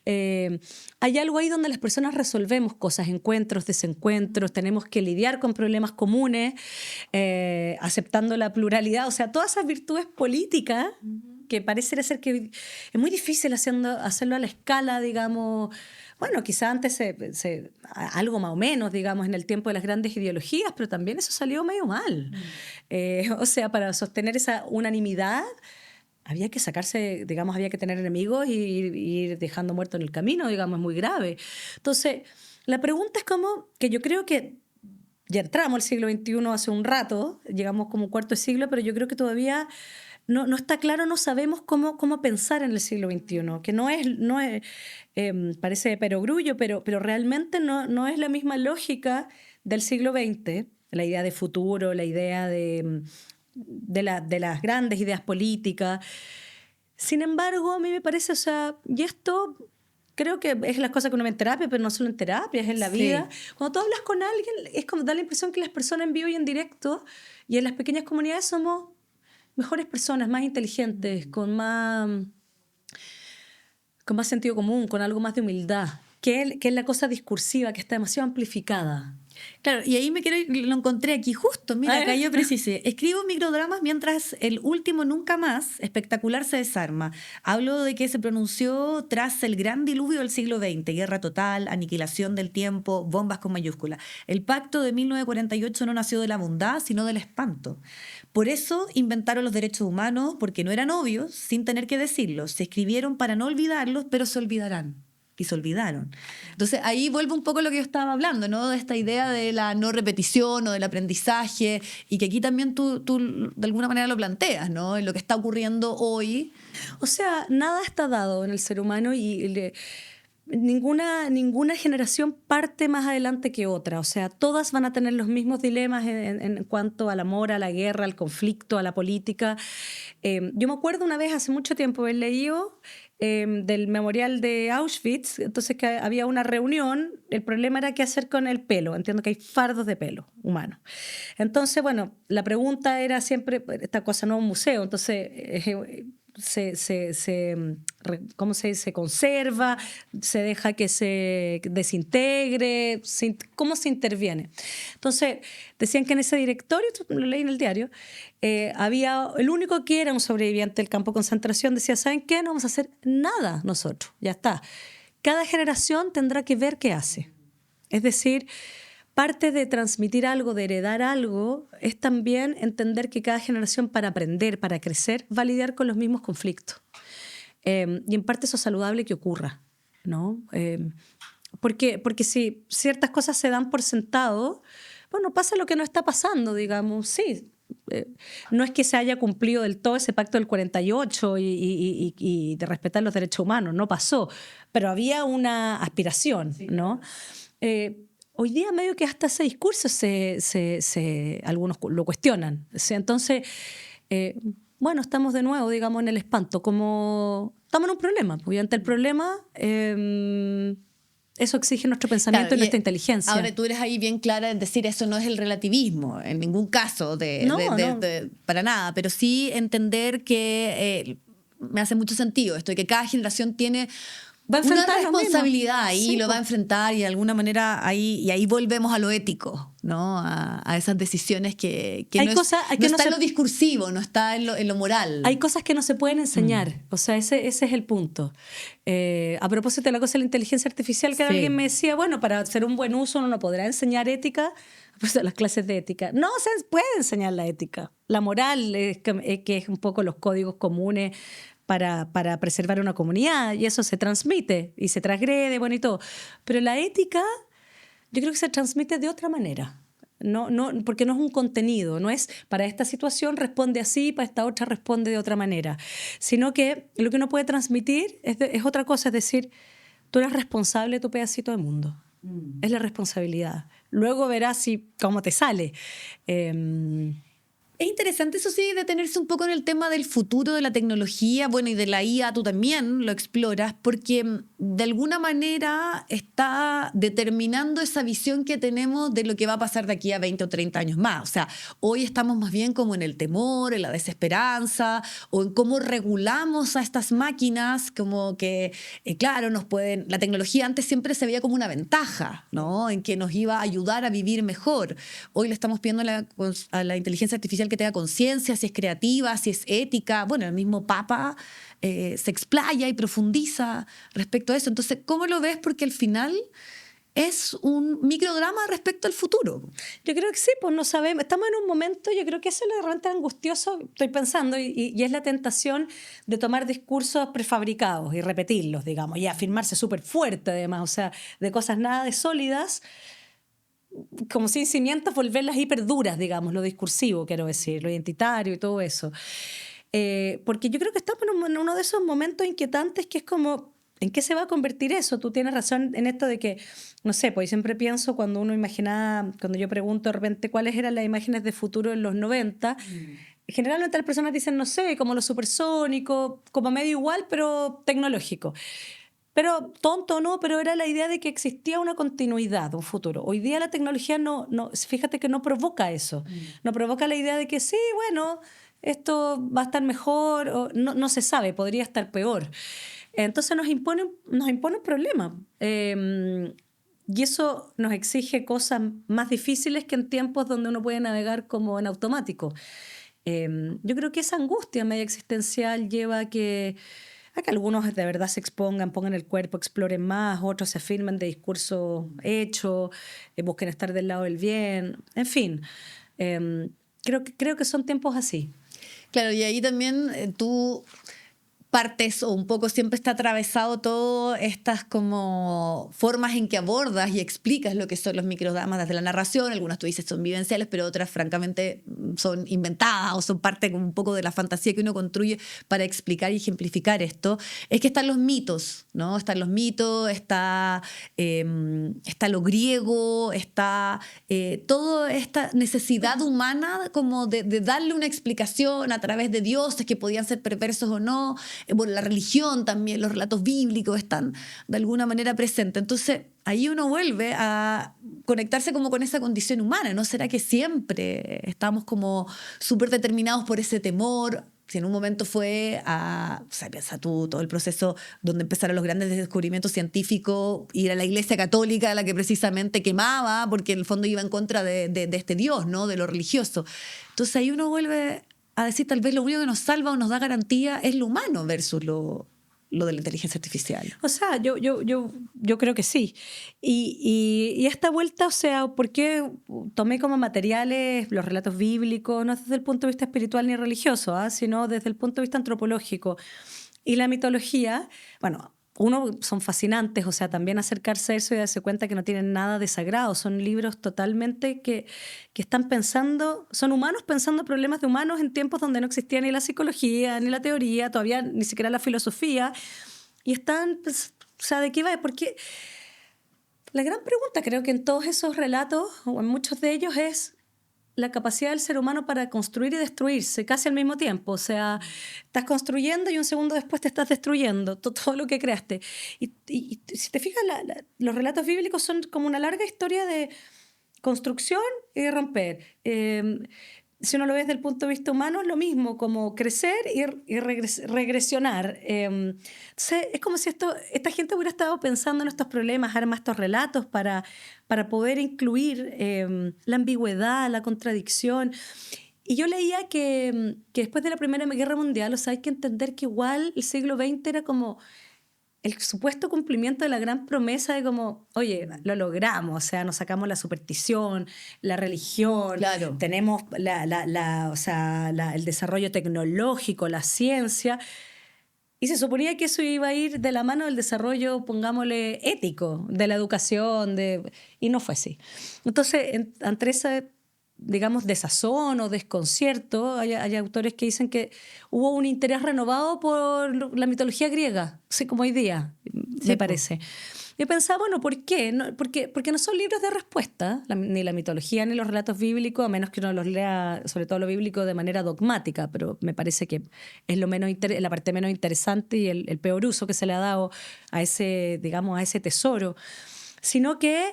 S3: Hay algo ahí donde las personas resolvemos cosas, encuentros, desencuentros, tenemos que lidiar con problemas comunes, aceptando la pluralidad. O sea, todas esas virtudes políticas que parece ser que es muy difícil hacerlo a la escala, digamos. Bueno, quizá antes algo más o menos, digamos, en el tiempo de las grandes ideologías, pero también eso salió medio mal. O sea, para sostener esa unanimidad había que sacarse, digamos, había que tener enemigos y ir dejando muerto en el camino, digamos, es muy grave. Entonces, la pregunta es como, que yo creo que ya entramos al siglo XXI hace un rato, llegamos como un cuarto de siglo, pero yo creo que todavía no está claro, no sabemos cómo pensar en el siglo XXI, que no es parece perogrullo, pero realmente no es la misma lógica del siglo XX, la idea de futuro, la idea de las grandes ideas políticas. Sin embargo, a mí me parece, o sea, y esto creo que es las cosas que uno ve en terapia, pero no solo en terapia, es en la vida. Cuando tú hablas con alguien, es como da la impresión que las personas en vivo y en directo y en las pequeñas comunidades somos mejores personas, más inteligentes, con más sentido común, con algo más de humildad, que es la cosa discursiva, que está demasiado amplificada.
S2: Claro, y ahí lo encontré aquí justo, mira, acá yo precisé. Escribo microdramas mientras el último Nunca Más, espectacular, se desarma. Hablo de que se pronunció tras el gran diluvio del siglo XX, guerra total, aniquilación del tiempo, bombas con mayúscula. El pacto de 1948 no nació de la bondad, sino del espanto. Por eso inventaron los derechos humanos, porque no eran obvios, sin tener que decirlos. Se escribieron para no olvidarlos, pero se olvidarán. Y se olvidaron. Entonces ahí vuelve un poco lo que yo estaba hablando, ¿no? De esta idea de la no repetición o del aprendizaje, y que aquí también tú de alguna manera lo planteas, ¿no? En lo que está ocurriendo hoy.
S3: O sea, nada está dado en el ser humano y ninguna generación parte más adelante que otra. O sea, todas van a tener los mismos dilemas en cuanto al amor, a la guerra, al conflicto, a la política. Yo me acuerdo una vez, hace mucho tiempo, haber leído del memorial de Auschwitz, entonces que había una reunión, el problema era qué hacer con el pelo. Entiendo que hay fardos de pelo humano. Entonces, bueno, la pregunta era siempre, esta cosa no es un museo, entonces ¿cómo se conserva? ¿Se deja que se desintegre? ¿Cómo se interviene? Entonces, decían que en ese directorio, lo leí en el diario, había el único que era un sobreviviente del campo de concentración, decía, ¿saben qué? No vamos a hacer nada nosotros, ya está. Cada generación tendrá que ver qué hace. Es decir, parte de transmitir algo, de heredar algo, es también entender que cada generación, para aprender, para crecer, va a lidiar con los mismos conflictos. Y en parte eso es saludable que ocurra, ¿no? Porque si ciertas cosas se dan por sentado, bueno, pasa lo que no está pasando, digamos, sí. No es que se haya cumplido del todo ese pacto del 48 y de respetar los derechos humanos, no pasó, pero había una aspiración, sí, ¿no? Hoy día medio que hasta ese discurso algunos lo cuestionan. Entonces, bueno, estamos de nuevo, digamos, en el espanto, como estamos en un problema. Porque ante el problema, eso exige nuestro pensamiento, claro, y nuestra inteligencia.
S2: Ahora tú eres ahí bien clara en decir eso no es el relativismo, en ningún caso, para nada, pero sí entender que me hace mucho sentido esto, de que cada generación tiene una responsabilidad ahí, lo va a enfrentar, y de alguna manera ahí volvemos a lo ético, ¿no? A esas decisiones que no está en lo discursivo, no está en lo moral.
S3: Hay cosas que no se pueden enseñar, o sea, ese es el punto. A propósito de la cosa de la inteligencia artificial, que alguien me decía, bueno, para hacer un buen uso uno no podrá enseñar ética, pues las clases de ética. No se puede enseñar la ética. La moral, que es un poco los códigos comunes para preservar una comunidad, y eso se transmite y se transgrede, bueno, y todo. Pero la ética, yo creo que se transmite de otra manera. No, porque no es un contenido, no es para esta situación responde así, para esta otra responde de otra manera, sino que lo que uno puede transmitir es otra cosa, es decir, tú eres responsable de tu pedacito de mundo. Es la responsabilidad. Luego verás cómo te sale.
S2: Es interesante, eso sí, detenerse un poco en el tema del futuro de la tecnología, bueno, y de la IA tú también lo exploras, porque de alguna manera está determinando esa visión que tenemos de lo que va a pasar de aquí a 20 o 30 años más. O sea, hoy estamos más bien como en el temor, en la desesperanza, o en cómo regulamos a estas máquinas, como que, claro, la tecnología antes siempre se veía como una ventaja, ¿no? En que nos iba a ayudar a vivir mejor. Hoy le estamos pidiendo a la inteligencia artificial que tenga conciencia, si es creativa, si es ética. Bueno, el mismo Papa se explaya y profundiza respecto a eso. Entonces, ¿cómo lo ves? Porque al final es un microdrama respecto al futuro.
S3: Yo creo que sí, pues no sabemos. Estamos en un momento, yo creo que eso es lo realmente angustioso, estoy pensando, y es la tentación de tomar discursos prefabricados y repetirlos, digamos, y afirmarse súper fuerte además, o sea, de cosas nada de sólidas, como sin cimientos, volverlas hiperduras, digamos, lo discursivo, quiero decir, lo identitario y todo eso. Porque yo creo que estamos en uno de esos momentos inquietantes que es como, ¿En qué se va a convertir eso? Tú tienes razón en esto de que, no sé, pues siempre pienso cuando uno imaginaba, cuando yo pregunto de repente cuáles eran las imágenes de futuro en los 90, generalmente las personas dicen, no sé, como lo supersónico, como medio igual, pero tecnológico. Pero tonto no, pero era la idea de que existía una continuidad, un futuro. Hoy día la tecnología fíjate que no provoca eso. No provoca la idea de que sí, bueno, esto va a estar mejor, o no se sabe, podría estar peor. Entonces nos impone un problema. Y eso nos exige cosas más difíciles que en tiempos donde uno puede navegar como en automático. Yo creo que esa angustia media existencial lleva a que algunos de verdad se expongan, pongan el cuerpo, exploren más, otros se afirman de discurso hecho, busquen estar del lado del bien, en fin. Creo que son tiempos así.
S2: Claro, y ahí también tú partes o un poco siempre está atravesado todas estas como formas en que abordas y explicas lo que son los microdramas desde la narración. Algunas tú dices son vivenciales, pero otras francamente son inventadas o son parte como un poco de la fantasía que uno construye para explicar y ejemplificar esto. Es que están los mitos, ¿no? Están los mitos, está lo griego, está toda esta necesidad humana como de darle una explicación a través de dioses que podían ser perversos o no. Bueno, la religión también, los relatos bíblicos están de alguna manera presentes. Entonces, ahí uno vuelve a conectarse como con esa condición humana. ¿No será que siempre estamos como súper determinados por ese temor? Si en un momento fue piensa tú, todo el proceso donde empezaron los grandes descubrimientos científicos, ir a la iglesia católica, la que precisamente quemaba, porque en el fondo iba en contra de este Dios, ¿no? De lo religioso. Entonces ahí uno vuelve a decir, tal vez lo único que nos salva o nos da garantía es lo humano versus lo de la inteligencia artificial.
S3: O sea, yo creo que sí. Y esta vuelta, o sea, ¿por qué tomé como materiales los relatos bíblicos, no desde el punto de vista espiritual ni religioso, sino desde el punto de vista antropológico? Y la mitología, bueno, son fascinantes, o sea, también acercarse a eso y darse cuenta que no tienen nada de sagrado, son libros totalmente que están pensando, son humanos pensando problemas de humanos en tiempos donde no existía ni la psicología, ni la teoría, todavía ni siquiera la filosofía, y están, pues, o sea, ¿de qué va? Porque la gran pregunta creo que en todos esos relatos, o en muchos de ellos, es la capacidad del ser humano para construir y destruirse casi al mismo tiempo. O sea, estás construyendo y un segundo después te estás destruyendo todo lo que creaste. Y si te fijas, los relatos bíblicos son como una larga historia de construcción y de romper. Si uno lo ve desde el punto de vista humano, es lo mismo, como crecer y regresionar. Entonces, es como si esta gente hubiera estado pensando en estos problemas, arma estos relatos para poder incluir la ambigüedad, la contradicción. Y yo leía que después de la Primera Guerra Mundial, o sea, hay que entender que igual el siglo XX era como el supuesto cumplimiento de la gran promesa de como, oye, lo logramos, o sea, nos sacamos la superstición, la religión,
S2: claro,
S3: tenemos el desarrollo tecnológico, la ciencia, y se suponía que eso iba a ir de la mano del desarrollo, pongámosle, ético, de la educación, y no fue así. Entonces, entre esa, digamos, desazón o desconcierto, hay autores que dicen que hubo un interés renovado por la mitología griega, así como hoy día, me parece. Yo pensaba, bueno, ¿por qué? No, porque no son libros de respuesta, ni la mitología ni los relatos bíblicos, a menos que uno los lea, sobre todo lo bíblico, de manera dogmática, pero me parece que es la parte menos interesante y el peor uso que se le ha dado a ese, digamos, a ese tesoro, sino que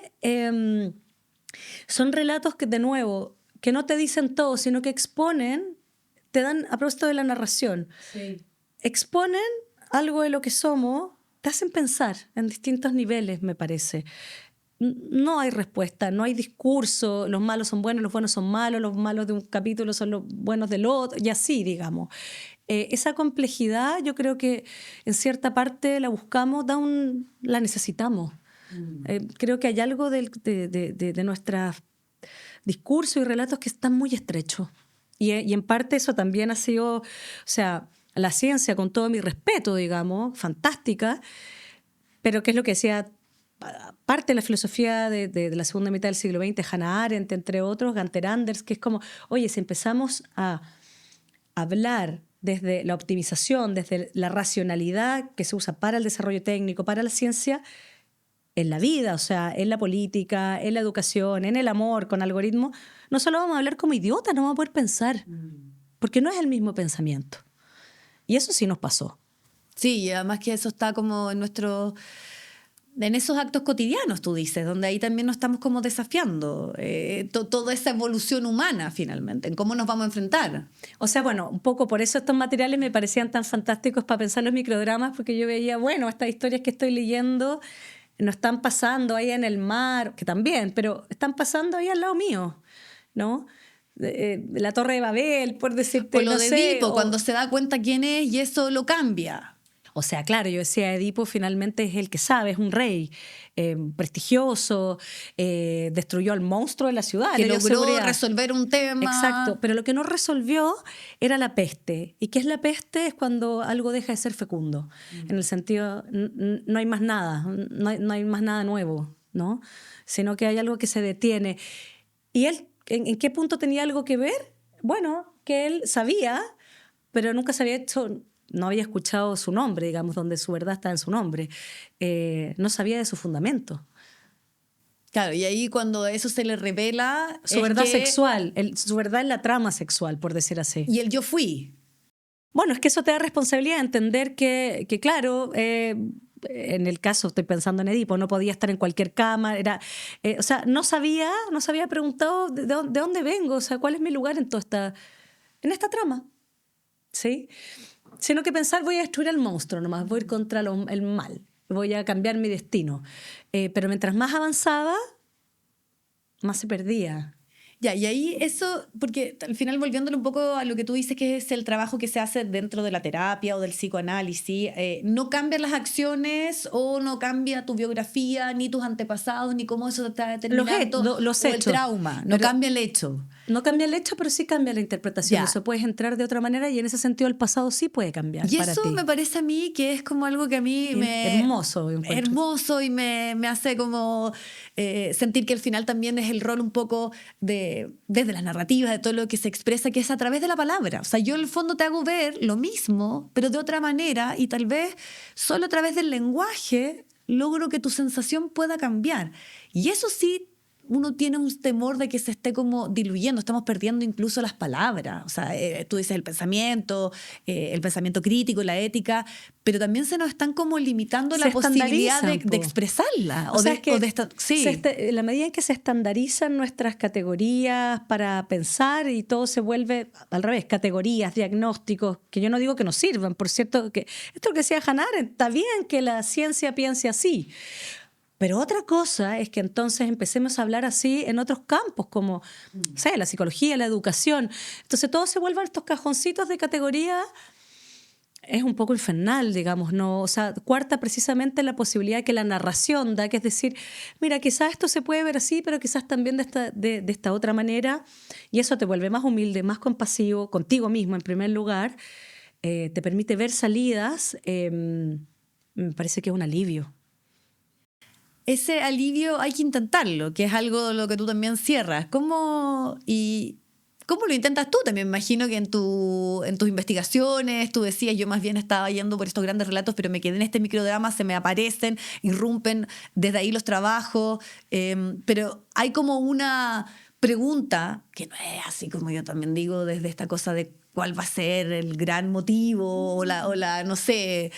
S3: son relatos que, de nuevo, que no te dicen todo, sino que exponen, te dan, a propósito de la narración, exponen algo de lo que somos, te hacen pensar en distintos niveles, me parece. No hay respuesta, no hay discurso, los malos son buenos, los buenos son malos, los malos de un capítulo son los buenos del otro, y así, digamos. Esa complejidad yo creo que en cierta parte la buscamos, la necesitamos. Creo que hay algo de nuestros discursos y relatos que están muy estrechos. Y en parte eso también ha sido, o sea, la ciencia, con todo mi respeto, digamos, fantástica, pero ¿qué es lo que decía? Parte de la filosofía de la segunda mitad del siglo XX, Hannah Arendt, entre otros, Gunther Anders, que es como, oye, si empezamos a hablar desde la optimización, desde la racionalidad que se usa para el desarrollo técnico, para la ciencia, en la vida, o sea, en la política, en la educación, en el amor, con algoritmos, no solo vamos a hablar como idiotas, no vamos a poder pensar, porque no es el mismo pensamiento. Y eso sí nos pasó.
S2: Sí, y además que eso está como en esos actos cotidianos, tú dices, donde ahí también nos estamos como desafiando toda esa evolución humana finalmente, en cómo nos vamos a enfrentar.
S3: O sea, bueno, un poco por eso estos materiales me parecían tan fantásticos para pensar los microdramas, porque yo veía, bueno, estas historias que estoy leyendo no están pasando ahí en el mar, que también, pero están pasando ahí al lado mío, ¿no? La Torre de Babel, por decirte,
S2: O lo
S3: no
S2: de
S3: sé,
S2: Edipo,
S3: o-
S2: cuando se da cuenta quién es y eso lo cambia.
S3: O sea, claro, yo decía, Edipo finalmente es el que sabe, es un rey prestigioso, destruyó al monstruo de la ciudad.
S2: Que
S3: le dio
S2: logró
S3: seguridad.
S2: resolver un tema.
S3: Exacto, pero lo que no resolvió era la peste. ¿Y qué es la peste? Es cuando algo deja de ser fecundo. En el sentido, no hay más nada, no hay más nada nuevo, ¿no? Sino que hay algo que se detiene. ¿Y él en qué punto tenía algo que ver? Bueno, que él sabía, pero nunca se había hecho... No había escuchado su nombre, digamos, donde su verdad está en su nombre. No sabía de su fundamento.
S2: Claro, y ahí cuando eso se le revela...
S3: Su
S2: es
S3: verdad
S2: que-
S3: sexual, su verdad en la trama sexual, por decir así.
S2: Y el yo fui.
S3: Bueno, es que eso te da responsabilidad de entender que claro, en el caso, estoy pensando en Edipo, no podía estar en cualquier cama, o sea, no se había preguntado de dónde vengo, o sea, cuál es mi lugar en en esta trama, ¿sí? Sino que pensar, voy a destruir al monstruo nomás, voy a ir contra el mal, voy a cambiar mi destino. Pero mientras más avanzaba, más se perdía.
S2: Ya, y ahí eso, porque al final volviéndolo un poco a lo que tú dices que es el trabajo que se hace dentro de la terapia o del psicoanálisis, no cambian las acciones o no cambia tu biografía, ni tus antepasados, ni cómo eso te está determinando,
S3: los
S2: o el
S3: hechos.
S2: trauma, no
S3: Pero-
S2: cambia el hecho.
S3: No cambia el hecho, pero sí cambia la interpretación.
S2: Ya.
S3: Eso puedes entrar de otra manera y en ese sentido el pasado sí puede cambiar
S2: Y
S3: para
S2: eso
S3: ti.
S2: me parece a mí que es como algo que a mí me...
S3: Hermoso, yo encuentro.
S2: Hermoso y me hace como sentir que al final también es el rol un poco desde las narrativas, de todo lo que se expresa, que es a través de la palabra. O sea, yo en el fondo te hago ver lo mismo, pero de otra manera y tal vez solo a través del lenguaje logro que tu sensación pueda cambiar. Y eso sí, uno tiene un temor de que se esté como diluyendo, estamos perdiendo incluso las palabras. O sea, tú dices el pensamiento crítico, la ética, pero también se nos están como limitando la
S3: Se
S2: posibilidad
S3: estandarizan,
S2: de
S3: po.
S2: expresarla.
S3: O sea, es que
S2: Sí.
S3: en la medida en que se estandarizan nuestras categorías para pensar y todo se vuelve al revés, categorías, diagnósticos, que yo no digo que no sirvan, por cierto, que esto que decía Hannah Arendt, está bien que la ciencia piense así. Pero otra cosa es que entonces empecemos a hablar así en otros campos, como no sé, la psicología, la educación. Entonces todo se vuelve a estos cajoncitos de categoría. Es un poco infernal, digamos, ¿no? O sea, cuarta precisamente la posibilidad que la narración da, que es decir, mira, quizás esto se puede ver así, pero quizás también de esta otra manera, y eso te vuelve más humilde, más compasivo, contigo mismo en primer lugar, te permite ver salidas, me parece que es un alivio.
S2: Ese alivio hay que intentarlo, que es algo de lo que tú también cierras. ¿Cómo lo intentas tú? También me imagino que en tus investigaciones tú decías, yo más bien estaba yendo por estos grandes relatos, pero me quedé en este microdrama, se me aparecen, irrumpen desde ahí los trabajos, pero hay como una pregunta, que no es así como yo también digo, desde esta cosa de cuál va a ser el gran motivo o la no sé,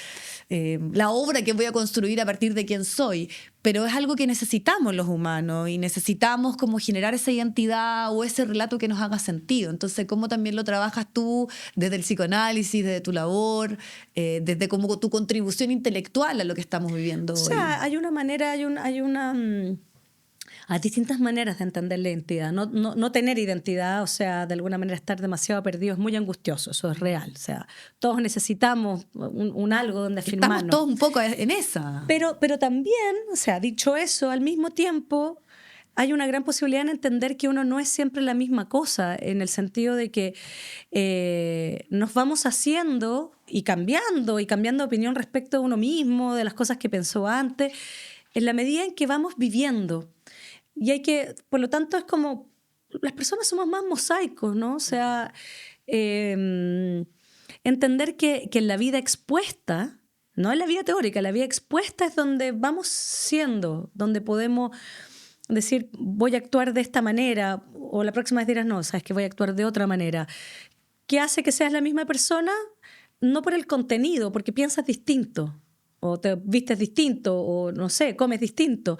S2: la obra que voy a construir a partir de quién soy, pero es algo que necesitamos los humanos y necesitamos como generar esa identidad o ese relato que nos haga sentido. Entonces, ¿cómo también lo trabajas tú desde el psicoanálisis, desde tu labor, desde como tu contribución intelectual a lo que estamos viviendo
S3: O
S2: hoy?
S3: sea, hay una manera, hay distintas maneras de entender la identidad. No tener identidad, o sea, de alguna manera estar demasiado perdido es muy angustioso, eso es real. O sea, todos necesitamos un algo donde afirmarnos.
S2: Estamos todos un poco en esa.
S3: Pero también, o sea, dicho eso, al mismo tiempo hay una gran posibilidad en entender que uno no es siempre la misma cosa, en el sentido de que nos vamos haciendo y cambiando de opinión respecto a uno mismo, de las cosas que pensó antes, en la medida en que vamos viviendo. Y por lo tanto, es como, las personas somos más mosaicos, ¿no? O sea, en entender que en la vida expuesta, no en la vida teórica, la vida expuesta es donde vamos siendo, donde podemos decir, voy a actuar de esta manera, o la próxima vez dirás, no, sabes que voy a actuar de otra manera. ¿Qué hace que seas la misma persona? No por el contenido, porque piensas distinto, o te vistes distinto, o no sé, comes distinto.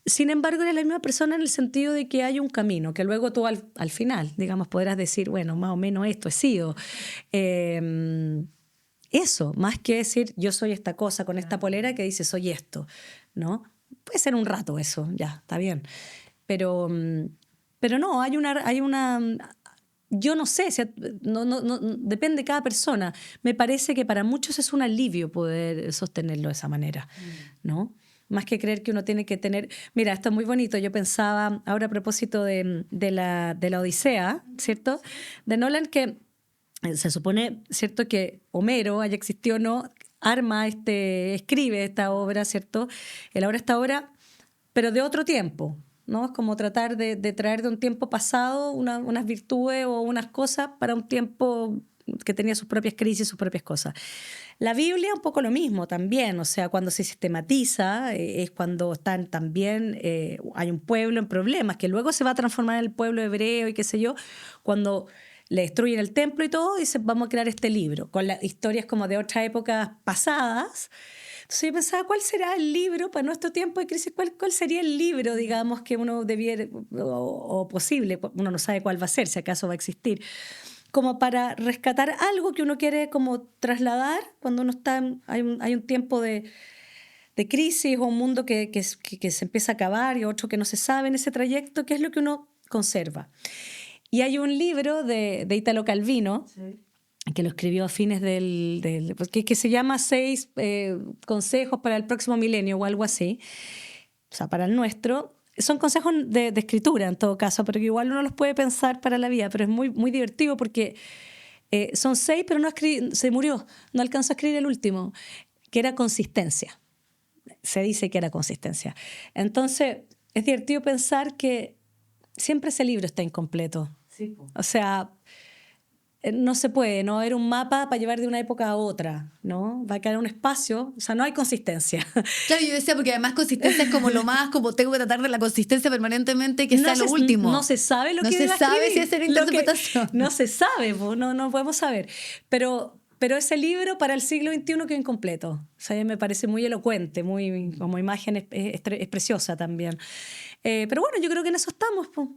S3: Sin embargo, eres la misma persona en el sentido de que hay un camino, que luego tú al final, digamos, podrás decir, bueno, más o menos esto he sido. Eso, más que decir, yo soy esta cosa con esta polera que dice, soy esto, ¿no? Puede ser un rato eso, ya, está bien. Pero no, hay una yo no sé, no, depende de cada persona. Me parece que para muchos es un alivio poder sostenerlo de esa manera, ¿no? Más que creer que uno tiene que tener... Mira, esto es muy bonito. Yo pensaba ahora a propósito de la Odisea, ¿cierto? De Nolan, que se supone, ¿cierto?, que Homero, haya existido o no, escribe esta obra, ¿cierto? Elabora esta obra, pero de otro tiempo, ¿no? Es como tratar de traer de un tiempo pasado unas virtudes o unas cosas para un tiempo que tenía sus propias crisis, sus propias cosas. La Biblia un poco lo mismo también, o sea, cuando se sistematiza es cuando están también, hay un pueblo en problemas, que luego se va a transformar en el pueblo hebreo y qué sé yo, cuando le destruyen el templo y todo, y dicen, vamos a crear este libro, con las historias como de otras épocas pasadas. Entonces yo pensaba, ¿cuál será el libro para nuestro tiempo de crisis? ¿Cuál sería el libro, digamos, que uno debiera, o posible, uno no sabe cuál va a ser, si acaso va a existir, como para rescatar algo que uno quiere como trasladar cuando uno está, hay un tiempo de crisis o un mundo que se empieza a acabar y otro que no se sabe en ese trayecto, ¿qué es lo que uno conserva? Y hay un libro de Italo Calvino, sí, que lo escribió a fines que se llama 6 consejos para el próximo milenio o algo así, o sea, para el nuestro. Son consejos de escritura en todo caso, pero que igual uno los puede pensar para la vida, pero es muy, muy divertido porque son 6, pero se murió, no alcanzó a escribir el último, que era consistencia. Se dice que era consistencia. Entonces, es divertido pensar que siempre ese libro está incompleto. Sí. O sea, no se puede, ¿no? Era un mapa para llevar de una época a otra, ¿no? Va a quedar un espacio, o sea, no hay consistencia.
S2: Claro, yo decía, porque además consistencia es como lo más, como tengo que tratar de la consistencia permanentemente, que sea lo último.
S3: No se sabe lo que
S2: no se sabe si es la interpretación.
S3: No se sabe, no podemos saber. Pero ese libro para el siglo XXI quedó incompleto. O sea, me parece muy elocuente, muy, como imagen es preciosa también. Pero bueno, yo creo que en eso estamos, pues.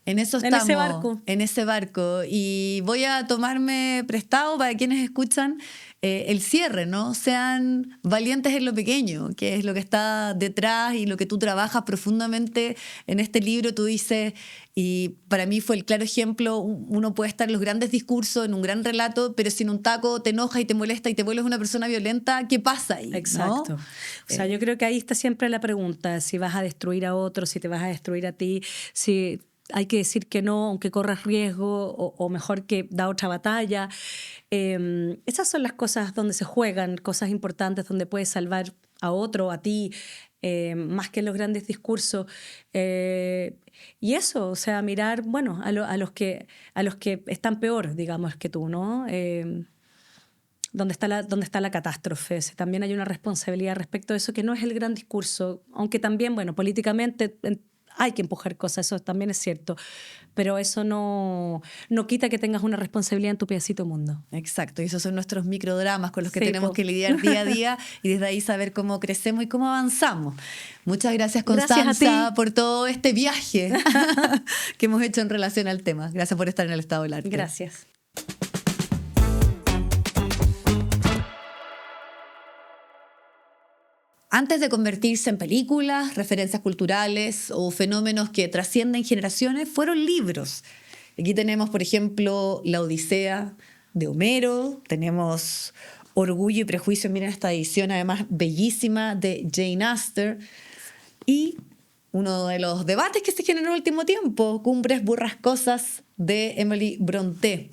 S2: En eso estamos, en ese barco. Y voy a tomarme prestado para quienes escuchan el cierre, ¿no? Sean valientes en lo pequeño, que es lo que está detrás y lo que tú trabajas profundamente en este libro. Tú dices, y para mí fue el claro ejemplo, uno puede estar en los grandes discursos, en un gran relato, pero si en un taco te enoja y te molesta y te vuelves una persona violenta, ¿qué pasa ahí?
S3: Exacto. ¿No? O sea, yo creo que ahí está siempre la pregunta, si vas a destruir a otros, si te vas a destruir a ti, si... Hay que decir que no, aunque corras riesgo, o mejor que da otra batalla. Esas son las cosas donde se juegan, cosas importantes, donde puedes salvar a otro, a ti, más que en los grandes discursos. Y eso, o sea, mirar, bueno, a los que están peor, digamos, que tú, ¿no? Donde está la catástrofe. También hay una responsabilidad respecto a eso, que no es el gran discurso, aunque también, bueno, políticamente... Hay que empujar cosas, eso también es cierto, pero eso no quita que tengas una responsabilidad en tu pedacito mundo.
S2: Exacto, y esos son nuestros microdramas con los que tenemos que lidiar día a día y desde ahí saber cómo crecemos y cómo avanzamos. Muchas gracias, Constanza, por todo este viaje que hemos hecho en relación al tema. Gracias por estar en el Estado del Arte.
S3: Gracias.
S2: Antes de convertirse en películas, referencias culturales o fenómenos que trascienden generaciones, fueron libros. Aquí tenemos, por ejemplo, La Odisea de Homero, tenemos Orgullo y Prejuicio, miren esta edición además bellísima de Jane Austen, y uno de los debates que se generó en el último tiempo, Cumbres Borrascosas de Emily Brontë.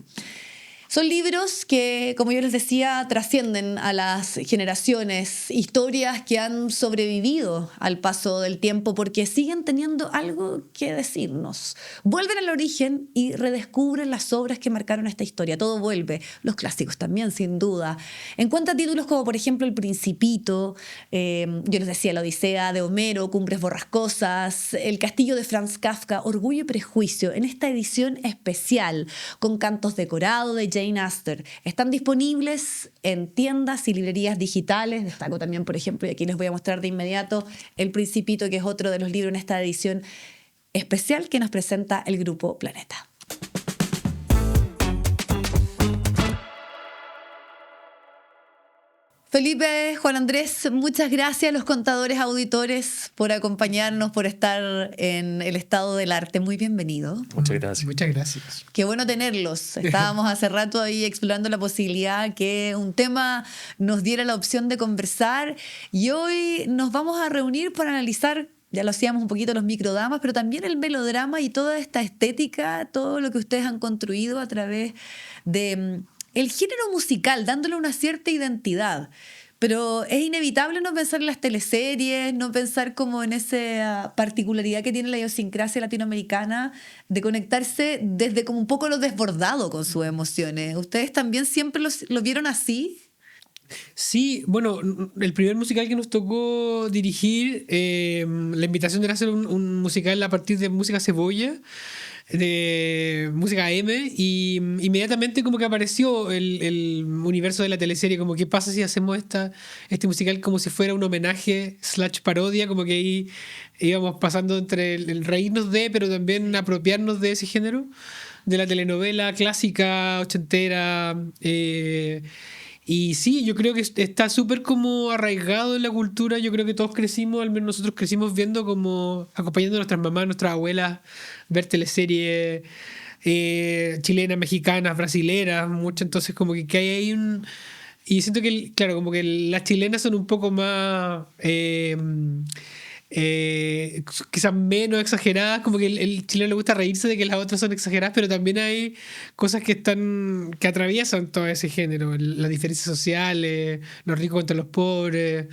S2: Son libros que, como yo les decía, trascienden a las generaciones, historias que han sobrevivido al paso del tiempo porque siguen teniendo algo que decirnos. Vuelven al origen y redescubren las obras que marcaron esta historia. Todo vuelve, los clásicos también, sin duda. En cuanto a títulos como, por ejemplo, El Principito, yo les decía, La Odisea de Homero, Cumbres Borrascosas, El Castillo de Franz Kafka, Orgullo y Prejuicio, en esta edición especial, con cantos decorados de Jane Astor. Están disponibles en tiendas y librerías digitales. Destaco también, por ejemplo, y aquí les voy a mostrar de inmediato, El Principito, que es otro de los libros en esta edición especial que nos presenta el Grupo Planeta. Felipe, Juan Andrés, muchas gracias a los contadores auditores por acompañarnos, por estar en el estado del arte. Muy bienvenido.
S4: Muchas gracias.
S5: Muchas gracias.
S2: Qué bueno tenerlos. Estábamos hace rato ahí explorando la posibilidad que un tema nos diera la opción de conversar y hoy nos vamos a reunir para analizar, ya lo hacíamos un poquito los microdramas, pero también el melodrama y toda esta estética, todo lo que ustedes han construido a través de el género musical, dándole una cierta identidad. Pero es inevitable no pensar en las teleseries, no pensar como en esa particularidad que tiene la idiosincrasia latinoamericana de conectarse desde como un poco lo desbordado con sus emociones. ¿Ustedes también siempre lo vieron así?
S5: Sí, bueno, el primer musical que nos tocó dirigir, la invitación era hacer un musical a partir de música cebolla, de música M, y inmediatamente como que apareció el universo de la teleserie, como qué pasa si hacemos este musical como si fuera un homenaje / parodia, como que ahí íbamos pasando entre el reírnos de, pero también apropiarnos de ese género, de la telenovela clásica, ochentera, y sí, yo creo que está súper como arraigado en la cultura. Yo creo que todos crecimos, al menos nosotros crecimos viendo como, acompañando a nuestras mamás, nuestras abuelas, ver teleseries chilenas, mexicanas, brasileras, mucho. Entonces como que hay ahí un... Y siento que, claro, como que las chilenas son un poco más... quizás menos exageradas, como que el chileno le gusta reírse de que las otras son exageradas, pero también hay cosas que atraviesan todo ese género, las diferencias sociales, los ricos contra los pobres.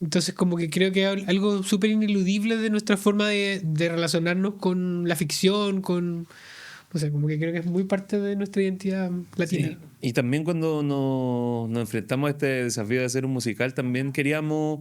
S5: Entonces como que creo que hay algo súper ineludible de nuestra forma de relacionarnos con la ficción, con... O sea, como que creo que es muy parte de nuestra identidad latina.
S4: Sí. Y también cuando nos enfrentamos a este desafío de hacer un musical, también queríamos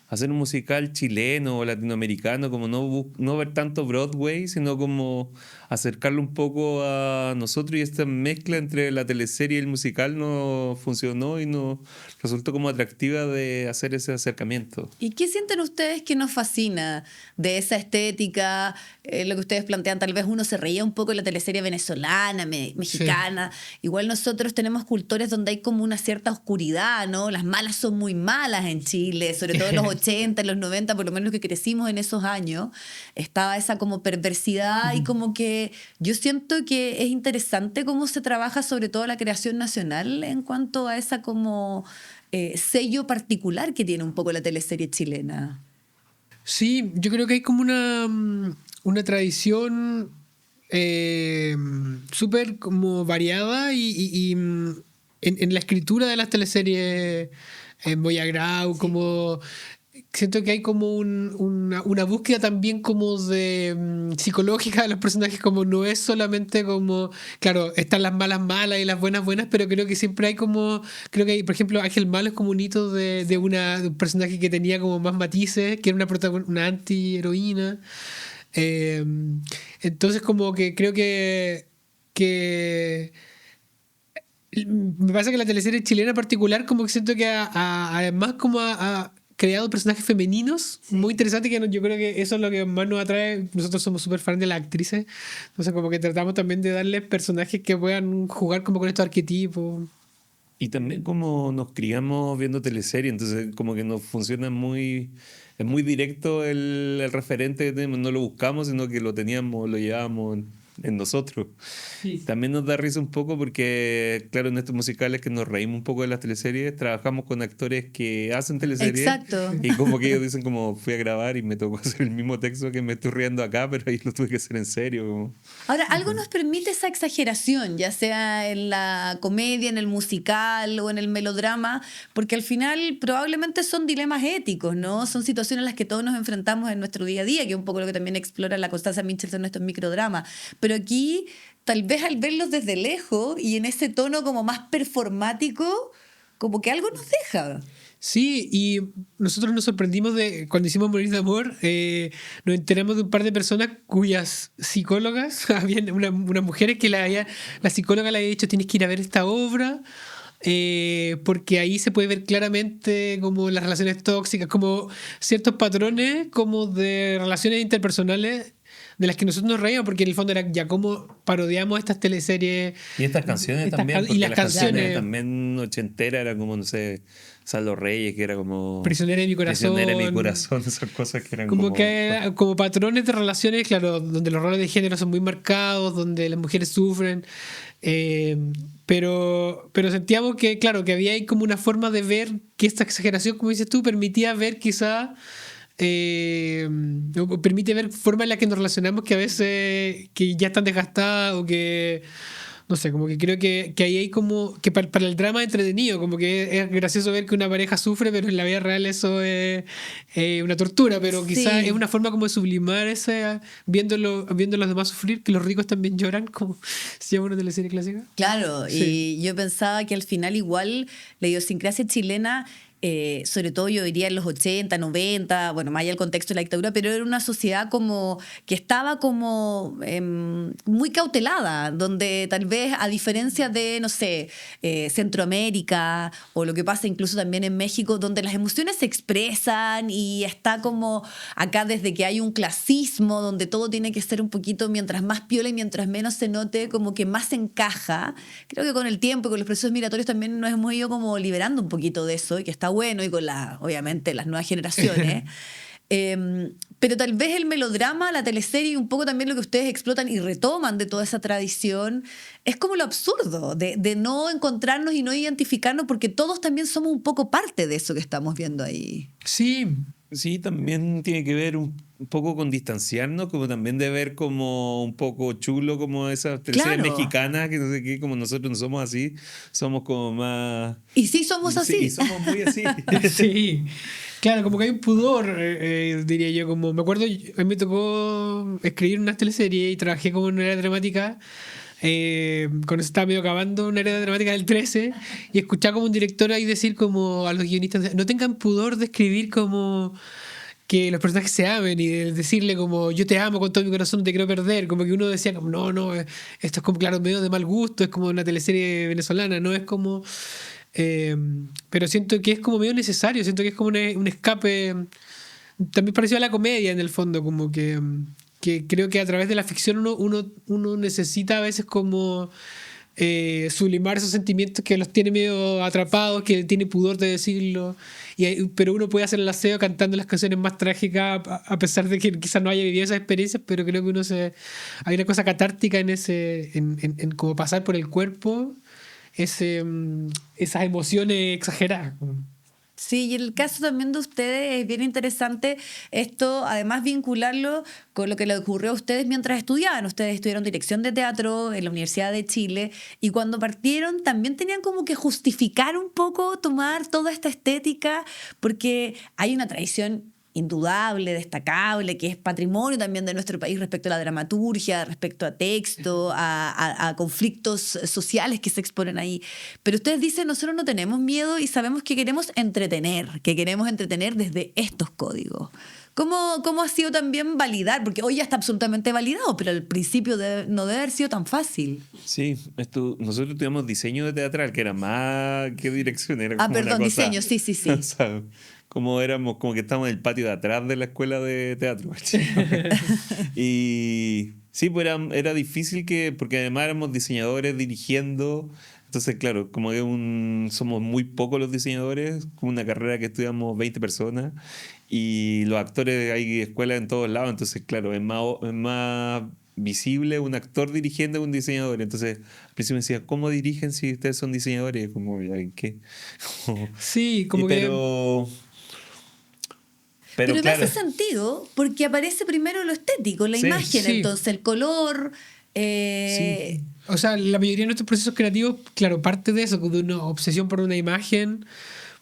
S4: hacer un musical chileno o latinoamericano, como no ver tanto Broadway, sino como acercarlo un poco a nosotros, y esta mezcla entre la teleserie y el musical nos funcionó y nos resultó como atractiva de hacer ese acercamiento.
S2: ¿Y qué sienten ustedes que nos fascina de esa estética? Lo que ustedes plantean, tal vez uno se reía un poco en la teleserie venezolana, mexicana. Sí. Igual nosotros tenemos culturas donde hay como una cierta oscuridad, ¿no? Las malas son muy malas en Chile, sobre todo en los 80, en los 90, por lo menos que crecimos en esos años. Estaba esa como perversidad y como que yo siento que es interesante cómo se trabaja sobre todo la creación nacional en cuanto a esa como sello particular que tiene un poco la teleserie chilena.
S5: Sí, yo creo que hay como una tradición súper como variada y en la escritura de las teleseries en Boya Grau, sí. Como siento que hay como una búsqueda también como de psicológica de los personajes, como no es solamente como, claro, están las malas malas y las buenas buenas, pero creo que siempre hay como, creo que hay, por ejemplo, Ángel Malo es como un hito de un personaje que tenía como más matices, que era una anti-heroína. Entonces como que creo que me pasa que la teleserie chilena en particular como que siento que además como ha creado personajes femeninos, sí. Muy interesantes, que yo creo que eso es lo que más nos atrae. Nosotros somos súper fans de las actrices, entonces como que tratamos también de darles personajes que puedan jugar como con estos arquetipos.
S4: Y también como nos criamos viendo teleseries, entonces como que nos funciona es muy directo el referente que tenemos, no lo buscamos, sino que lo teníamos, lo llevamos en nosotros.
S5: Sí.
S4: También nos da risa un poco porque, claro, en estos musicales que nos reímos un poco de las teleseries, trabajamos con actores que hacen teleseries.
S2: Exacto.
S4: Y como que ellos dicen como, fui a grabar y me tocó hacer el mismo texto que me estoy riendo acá, pero ahí lo tuve que hacer en serio. Como.
S2: Ahora, algo nos permite esa exageración, ya sea en la comedia, en el musical o en el melodrama, porque al final probablemente son dilemas éticos, ¿no? Son situaciones en las que todos nos enfrentamos en nuestro día a día, que es un poco lo que también explora la Constanza Michelson en estos microdramas. Pero aquí, tal vez al verlos desde lejos y en ese tono como más performático, como que algo nos deja.
S5: Sí, y nosotros nos sorprendimos de cuando hicimos Morir de Amor, nos enteramos de un par de personas cuyas psicólogas, habían unas mujeres que la psicóloga le había dicho tienes que ir a ver esta obra, porque ahí se puede ver claramente como las relaciones tóxicas, como ciertos patrones como de relaciones interpersonales de las que nosotros nos reíamos, porque en el fondo era ya como parodiamos estas teleseries.
S4: Y estas canciones
S5: Estas
S4: también,
S5: y
S4: porque
S5: las
S4: las canciones
S5: canciones.
S4: también ochenteras era como, no sé, Saldo Reyes, que era como...
S5: Prisionera de mi corazón.
S4: Prisionera de mi corazón, esas cosas que eran
S5: Como que como patrones de relaciones, claro, donde los roles de género son muy marcados, donde las mujeres sufren. Pero sentíamos que, claro, que había ahí como una forma de ver que esta exageración, como dices tú, permitía ver quizá, permite ver formas en las que nos relacionamos que a veces que ya están desgastadas o que, no sé, como que creo que ahí hay como, que para el drama es entretenido, como que es gracioso ver que una pareja sufre, pero en la vida real eso es una tortura, pero quizá
S2: Sí.
S5: es una forma como de sublimar ese, viendo a los demás sufrir, que los ricos también lloran, como se llama una teleserie clásica.
S2: Claro,
S5: Sí.
S2: y yo pensaba que al final igual la idiosincrasia chilena, sobre todo yo diría en los 80, 90, bueno, más allá del contexto de la dictadura, pero era una sociedad como que estaba como muy cautelada, donde tal vez a diferencia de, no sé, Centroamérica o lo que pasa incluso también en México, donde las emociones se expresan y está como acá desde que hay un clasismo, donde todo tiene que ser un poquito, mientras más piola y mientras menos se note, como que más encaja. Creo que con el tiempo y con los procesos migratorios también nos hemos ido como liberando un poquito de eso y que está bueno, y con obviamente las nuevas generaciones. Pero tal vez el melodrama, la teleserie y un poco también lo que ustedes explotan y retoman de toda esa tradición es como lo absurdo de no encontrarnos y no identificarnos, porque todos también somos un poco parte de eso que estamos viendo ahí.
S5: Sí,
S4: Sí, también tiene que ver un poco con distanciarnos, como también de ver como un poco chulo como esas teleseries
S2: Claro.
S4: mexicanas, que no sé qué, como nosotros no somos así, somos como más...
S2: Y sí somos así.
S4: Sí, y somos muy así.
S5: sí. Claro, como que hay un pudor, diría yo. Como me acuerdo, a mí me tocó escribir una teleserie y trabajé como en una área dramática. Cuando se estaba medio acabando una área dramática del 13 y escuchaba como un director ahí decir como a los guionistas, no tengan pudor de escribir como que los personajes se amen y de decirle como yo te amo con todo mi corazón, no te quiero perder, como que uno decía como no, esto es como claro medio de mal gusto, es como una teleserie venezolana, no es como pero siento que es como medio necesario, siento que es como un escape también parecido a la comedia en el fondo, como que creo que a través de la ficción uno necesita a veces como sublimar esos sentimientos que los tiene medio atrapados, que tiene pudor de decirlo, pero uno puede hacer el aseo cantando las canciones más trágicas a pesar de que quizás no haya vivido esas experiencias, pero creo que hay una cosa catártica en como pasar por el cuerpo esas emociones exageradas.
S2: Sí, y el caso también de ustedes es bien interesante esto, además vincularlo con lo que le ocurrió a ustedes mientras estudiaban. Ustedes estudiaron dirección de teatro en la Universidad de Chile y cuando partieron también tenían como que justificar un poco, tomar toda esta estética, porque hay una tradición indudable, destacable, que es patrimonio también de nuestro país respecto a la dramaturgia, respecto a texto, a conflictos sociales que se exponen ahí. Pero ustedes dicen, nosotros no tenemos miedo y sabemos que queremos entretener desde estos códigos. ¿Cómo ha sido también validar? Porque hoy ya está absolutamente validado, pero al principio no debe haber sido tan fácil.
S4: Sí, nosotros estudiamos diseño de teatral, que era más que dirección. Era como
S2: Perdón,
S4: una cosa,
S2: diseño, sí.
S4: o sea, como que estábamos en el patio de atrás de la escuela de teatro. Y sí, pues era difícil porque además éramos diseñadores dirigiendo. Entonces, claro, como que somos muy pocos los diseñadores, como una carrera que estudiamos 20 personas. y los actores, hay escuelas en todos lados, entonces claro, es más visible un actor dirigiendo que un diseñador. Entonces al principio me decía, ¿cómo dirigen si ustedes son diseñadores? Como, ¿ya qué? Como,
S5: Sí, como que...
S2: Pero
S4: claro,
S2: me hace sentido porque aparece primero lo estético, la
S4: Sí,
S2: imagen,
S5: sí.
S2: entonces el color.
S5: Sí. O sea, la mayoría de nuestros procesos creativos, claro, parte de eso, de una obsesión por una imagen,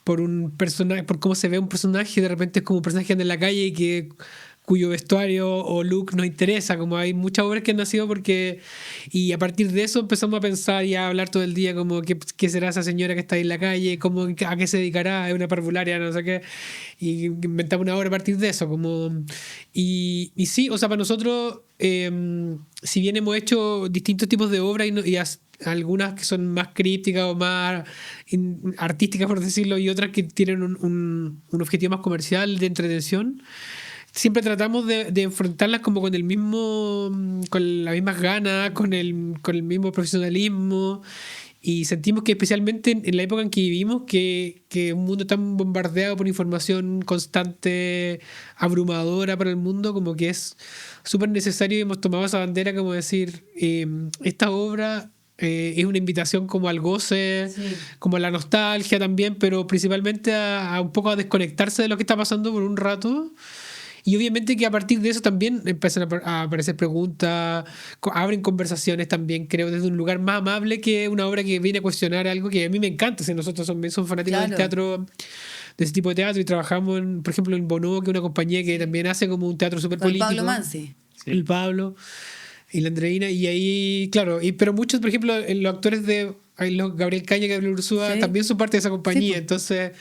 S5: por un personaje, por cómo se ve un personaje, de repente es como un personaje que anda en la calle y cuyo vestuario o look nos interesa, como hay muchas obras que han nacido porque, y a partir de eso empezamos a pensar y a hablar todo el día como qué será esa señora que está ahí en la calle, cómo, a qué se dedicará, es una parvularia, no sé qué, y inventamos una obra a partir de eso, como, y sí, o sea, para nosotros, si bien hemos hecho distintos tipos de obras algunas que son más crípticas o más artísticas, por decirlo, y otras que tienen un objetivo más comercial de entretención, siempre tratamos de enfrentarlas como con con las mismas ganas, con el mismo profesionalismo, y sentimos que especialmente en la época en que vivimos, que un mundo tan bombardeado por información constante, abrumadora para el mundo, como que es súper necesario, y hemos tomado esa bandera como decir, esta obra es una invitación como al goce, como a la nostalgia también, pero principalmente a un poco a desconectarse de lo que está pasando por un rato. Y obviamente que a partir de eso también empiezan a aparecer preguntas, abren conversaciones también, creo, desde un lugar más amable que una obra que viene a cuestionar algo que a mí me encanta. Si nosotros somos fanáticos
S2: Claro.
S5: del teatro, de ese tipo de teatro, y trabajamos, por ejemplo, en Bonobo, que es una compañía que también hace como un teatro súper
S2: Con
S5: político.
S2: Pablo Mansi.
S5: El Pablo y la Andreina, y ahí, claro, pero muchos, por ejemplo, los actores Gabriel Caña y Gabriel Ursúa
S2: Sí.
S5: también son parte de esa compañía.
S2: Sí, po.
S5: Entonces,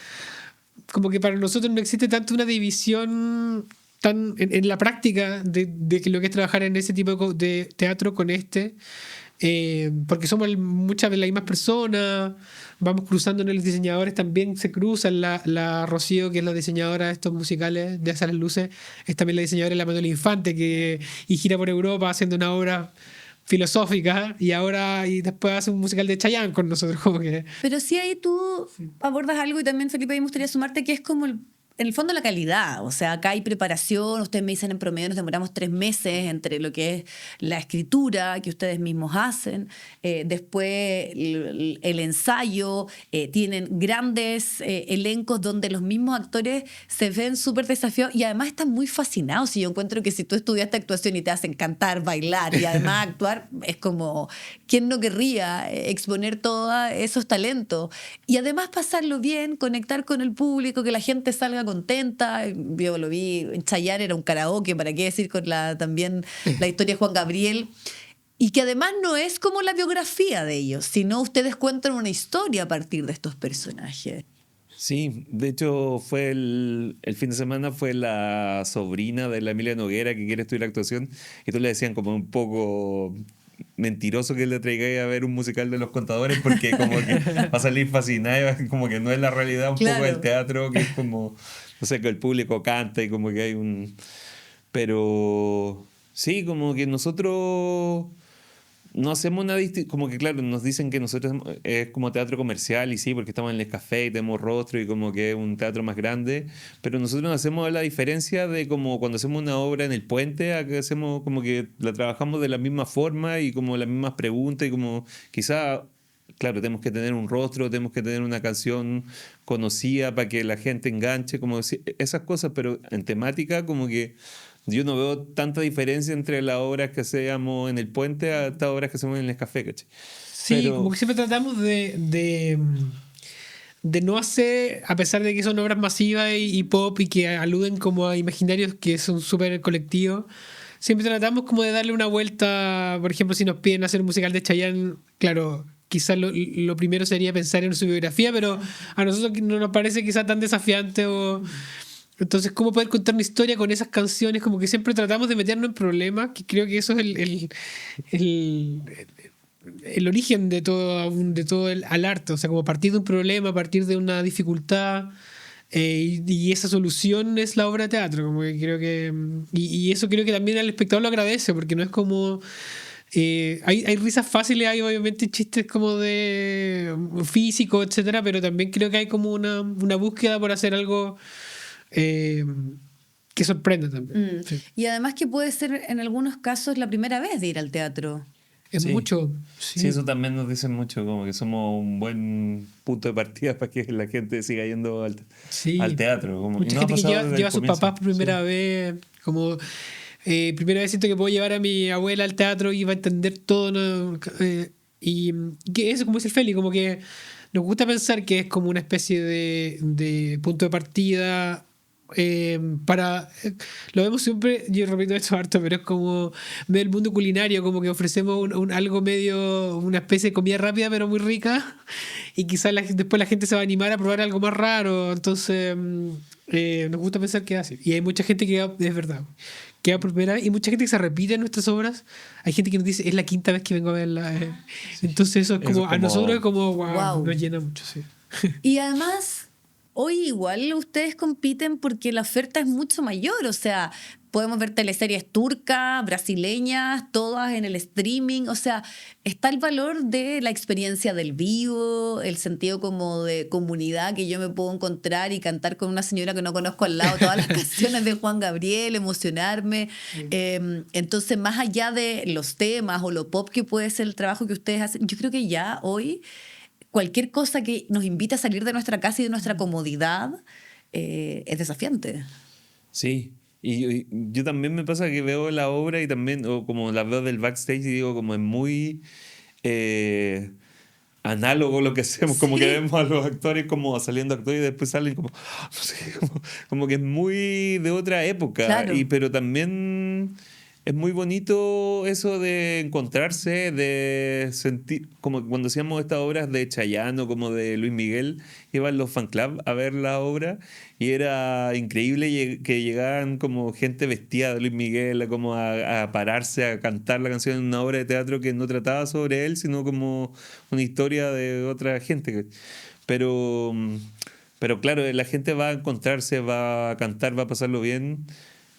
S5: como que para nosotros no existe tanto una división tan en la práctica de que lo que es trabajar en ese tipo de teatro con porque somos muchas de las mismas personas, vamos cruzándonos, los diseñadores también se cruzan. La Rocío, que es la diseñadora de estos musicales de Hasta las Luces, es también la diseñadora de la Manuela Infante, y gira por Europa haciendo una obra filosófica, y después hace un musical de Chayanne con nosotros, como que...
S2: Pero sí ahí tú abordas algo, y también, Felipe, ahí me gustaría sumarte, que es como en el fondo la calidad. O sea, acá hay preparación. Ustedes me dicen, en promedio nos demoramos 3 meses entre lo que es la escritura que ustedes mismos hacen, después el ensayo, tienen grandes elencos donde los mismos actores se ven súper desafiados y además están muy fascinados. Y yo encuentro que si tú estudiaste actuación y te hacen cantar, bailar y además actuar, es como, ¿quién no querría exponer todos esos talentos? Y además pasarlo bien, conectar con el público, que la gente salga contenta. Yo lo vi en Chayanne, era un karaoke, para qué decir con también la historia de Juan Gabriel. Y que además no es como la biografía de ellos, sino ustedes cuentan una historia a partir de estos personajes.
S4: Sí, de hecho fue el fin de semana, fue la sobrina de la Emilia Noguera que quiere estudiar actuación, y todos le decían como un poco mentiroso que le traigáis a ver un musical de Los Contadores, porque como que va a salir fascinada, como que no es la realidad un
S2: Claro.
S4: poco del teatro, que es como, no sé, que el público canta y como que hay un... Pero sí, como que nosotros no hacemos una como que claro, nos dicen que nosotros es como teatro comercial, y sí, porque estamos en el café y tenemos rostro y como que es un teatro más grande, pero nosotros no hacemos la diferencia de como cuando hacemos una obra en el puente, a que hacemos como que la trabajamos de la misma forma y como las mismas preguntas, y como quizá, claro, tenemos que tener un rostro, tenemos que tener una canción conocida para que la gente enganche, como esas cosas, pero en temática como que yo no veo tanta diferencia entre las obras que hacemos en el puente a estas obras que hacemos en el café, ¿cachai?
S5: Sí,
S4: Pero-
S5: como que siempre tratamos de no hacer, a pesar de que son obras masivas y pop y que aluden como a imaginarios que son súper colectivos, siempre tratamos como de darle una vuelta. Por ejemplo, si nos piden hacer un musical de Chayanne, claro, quizás lo primero sería pensar en su biografía, pero a nosotros no nos parece quizás tan desafiante. Entonces, ¿cómo poder contar una historia con esas canciones? Como que siempre tratamos de meternos en problemas, que creo que eso es el origen de todo al arte. O sea, como partir de un problema, a partir de una dificultad, y esa solución es la obra de teatro. Como que creo que... Y eso creo que también el espectador lo agradece, porque no es como... hay risas fáciles, hay obviamente chistes como de físico, etcétera, pero también creo que hay como una búsqueda por hacer algo que sorprende también. Sí.
S2: Y además que puede ser en algunos casos la primera vez de ir al teatro.
S5: Es
S4: Sí.
S5: mucho.
S4: Sí, eso también nos dicen mucho, como que somos un buen punto de partida para que la gente siga yendo
S5: Sí.
S4: al teatro. Como,
S5: Mucha
S4: y nos ha
S5: gente que
S4: pasado
S5: lleva,
S4: desde
S5: lleva a
S4: el
S5: sus
S4: comienzo.
S5: papás por primera vez, como primera vez siento que puedo llevar a mi abuela al teatro y va a entender todo, ¿no? Y que eso, como dice el Feli, como que nos gusta pensar que es como una especie de punto de partida lo vemos siempre, yo repito esto harto, pero es como del mundo culinario, como que ofrecemos algo medio, una especie de comida rápida pero muy rica, y quizás después la gente se va a animar a probar algo más raro. Entonces nos gusta pensar que es así, y hay mucha gente que es verdad, que va por primera vez, y mucha gente que se repite en nuestras obras. Hay gente que nos dice, es la quinta vez que vengo a verla. Entonces eso es como, a nosotros es como wow, nos llena mucho, sí.
S2: Y además, hoy igual ustedes compiten porque la oferta es mucho mayor. O sea, podemos ver teleseries turcas, brasileñas, todas en el streaming. O sea, está el valor de la experiencia del vivo, el sentido como de comunidad que yo me puedo encontrar y cantar con una señora que no conozco al lado todas las canciones de Juan Gabriel, emocionarme. Entonces, más allá de los temas o lo pop que puede ser el trabajo que ustedes hacen, yo creo que ya hoy cualquier cosa que nos invite a salir de nuestra casa y de nuestra comodidad es desafiante.
S4: Sí, y yo también me pasa que veo la obra y también, o como la veo del backstage y digo, como es muy análogo lo que hacemos, como que vemos a los actores como saliendo actores y después salen como, no sé, como que es muy de otra época,
S2: Claro.
S4: pero también es muy bonito eso de encontrarse, de sentir, como cuando hacíamos estas obras de Chayanne o como de Luis Miguel, iban los fan club a ver la obra y era increíble que llegaban como gente vestida de Luis Miguel como a pararse a cantar la canción en una obra de teatro que no trataba sobre él, sino como una historia de otra gente. Pero, pero claro, la gente va a encontrarse, va a cantar, va a pasarlo bien.